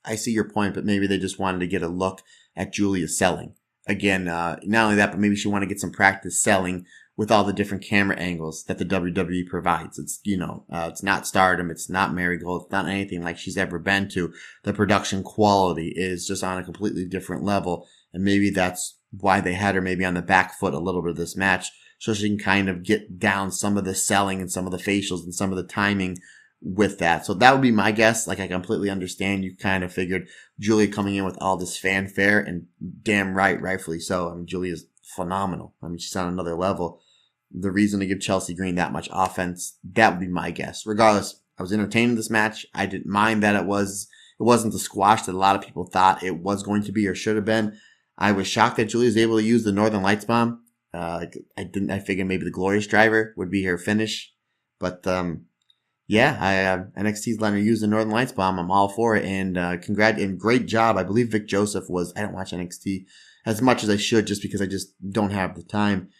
I see your point, but maybe they just wanted to get a look at Giulia selling. Again, not only that, but maybe she wanted to get some practice selling with all the different camera angles that the WWE provides. It's, it's not Stardom. It's not Marigold. It's not anything like she's ever been to. The production quality is just on a completely different level. And maybe that's why they had her maybe on the back foot a little bit of this match, so she can kind of get down some of the selling and some of the facials and some of the timing with that. So that would be my guess. Like, I completely understand. You kind of figured Giulia coming in with all this fanfare, and damn right, rightfully so. I mean, Giulia's phenomenal. I mean, she's on another level. The reason to give Chelsea Green that much offense, that would be my guess. Regardless, I was entertained in this match. I didn't mind that it wasn't the squash that a lot of people thought it was going to be or should have been. I was shocked that Giulia was able to use the Northern Lights bomb. I figured maybe the Glorious Driver would be her finish, but NXT's letting her use the Northern Lights bomb. I'm all for it, and great job. I believe Vic Joseph I don't watch NXT as much as I should just because I just don't have the time.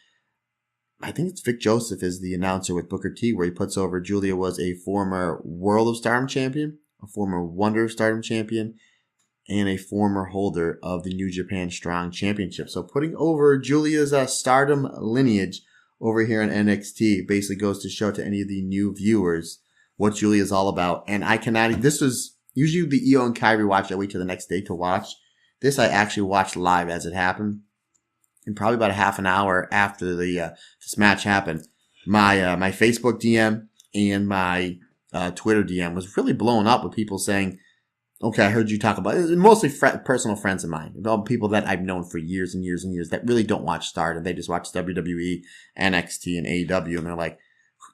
I think it's Vic Joseph is the announcer with Booker T, where he puts over Julia was a former World of Stardom champion, a former Wonder of Stardom champion, and a former holder of the New Japan Strong Championship. So putting over Julia's Stardom lineage over here in NXT basically goes to show to any of the new viewers what Julia's all about. And this was usually the Io and Kairi watch I wait till the next day to watch. This I actually watched live as it happened. And probably about a half an hour after this match happened, my Facebook DM and my Twitter DM was really blowing up with people saying, okay, I heard you talk about it. Mostly personal friends of mine, all people that I've known for years and years and years that really don't watch Stardom. They just watch WWE, NXT, and AEW. And they're like,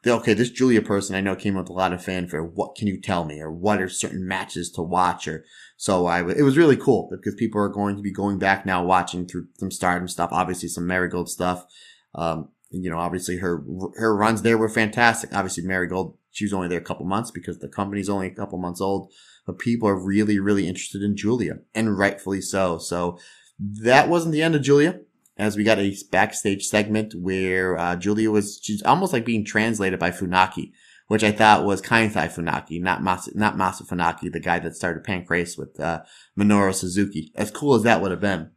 okay, this Julia person I know came with a lot of fanfare. What can you tell me? Or what are certain matches to watch? It was really cool because people are going to be going back now watching through some Stardom stuff, obviously some Marigold stuff. Obviously her runs there were fantastic. Obviously Marigold, she was only there a couple months because the company's only a couple months old. But people are really, really interested in Julia, and rightfully so. So that wasn't the end of Julia, as we got a backstage segment where she's almost like being translated by Funaki, which I thought was Kaintai Funaki, not Masa Funaki, the guy that started Pancrase with Minoru Suzuki. As cool as that would have been.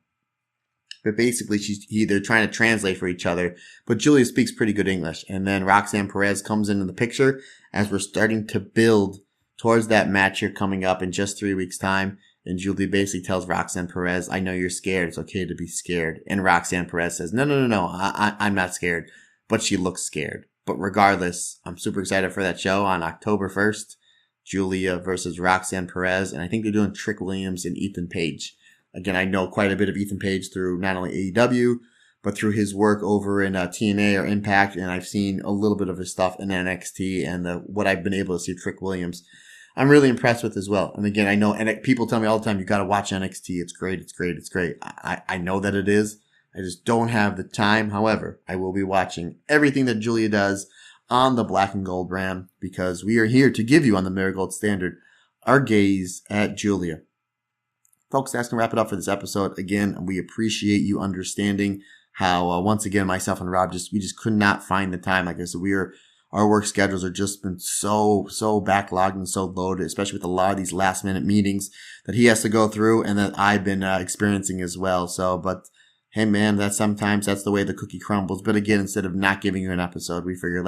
But basically, they're trying to translate for each other. But Julia speaks pretty good English. And then Roxanne Perez comes into the picture as we're starting to build towards that match here coming up in just 3 weeks' time. And Julia basically tells Roxanne Perez, I know you're scared. It's okay to be scared. And Roxanne Perez says, no. I'm not scared. But she looks scared. But regardless, I'm super excited for that show on October 1st. Julia versus Roxanne Perez. And I think they're doing Trick Williams and Ethan Page. Again, I know quite a bit of Ethan Page through not only AEW, but through his work over in TNA or Impact. And I've seen a little bit of his stuff in NXT and what I've been able to see Trick Williams. I'm really impressed with as well. And again, I know, and people tell me all the time, you got to watch NXT. It's great. I know that it is. I just don't have the time. However, I will be watching everything that Julia does on the Black and Gold brand because we are here to give you on the Marigold Standard our gaze at Julia. Folks, that's going to wrap it up for this episode. Again, we appreciate you understanding how, once again, myself and Rob, we just could not find the time. Like I said, our work schedules are just been so backlogged and so loaded, especially with a lot of these last minute meetings that he has to go through and that I've been experiencing as well. So, but hey man, sometimes that's the way the cookie crumbles. But again, instead of not giving you an episode, we figure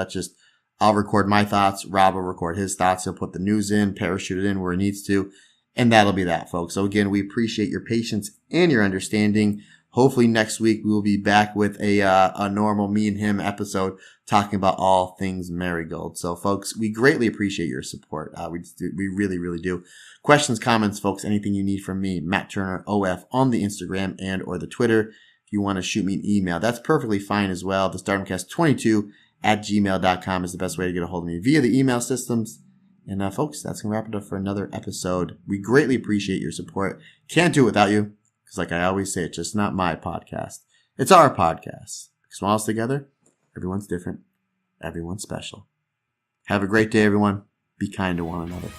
I'll record my thoughts. Rob will record his thoughts. He'll put the news in, parachute it in where he needs to. And that'll be that, folks. So again, we appreciate your patience and your understanding. Hopefully next week we will be back with a normal me and him episode talking about all things Marigold. So folks, we greatly appreciate your support. We really, really do. Questions, comments, folks, anything you need from me, Matt Turner OF on the Instagram and or the Twitter. If you want to shoot me an email, that's perfectly fine as well. The StardomCast22@gmail.com is the best way to get a hold of me via the email systems. And folks, that's going to wrap it up for another episode. We greatly appreciate your support. Can't do it without you. Because like I always say, it's just not my podcast. It's our podcast. Because when all together, everyone's different. Everyone's special. Have a great day, everyone. Be kind to one another.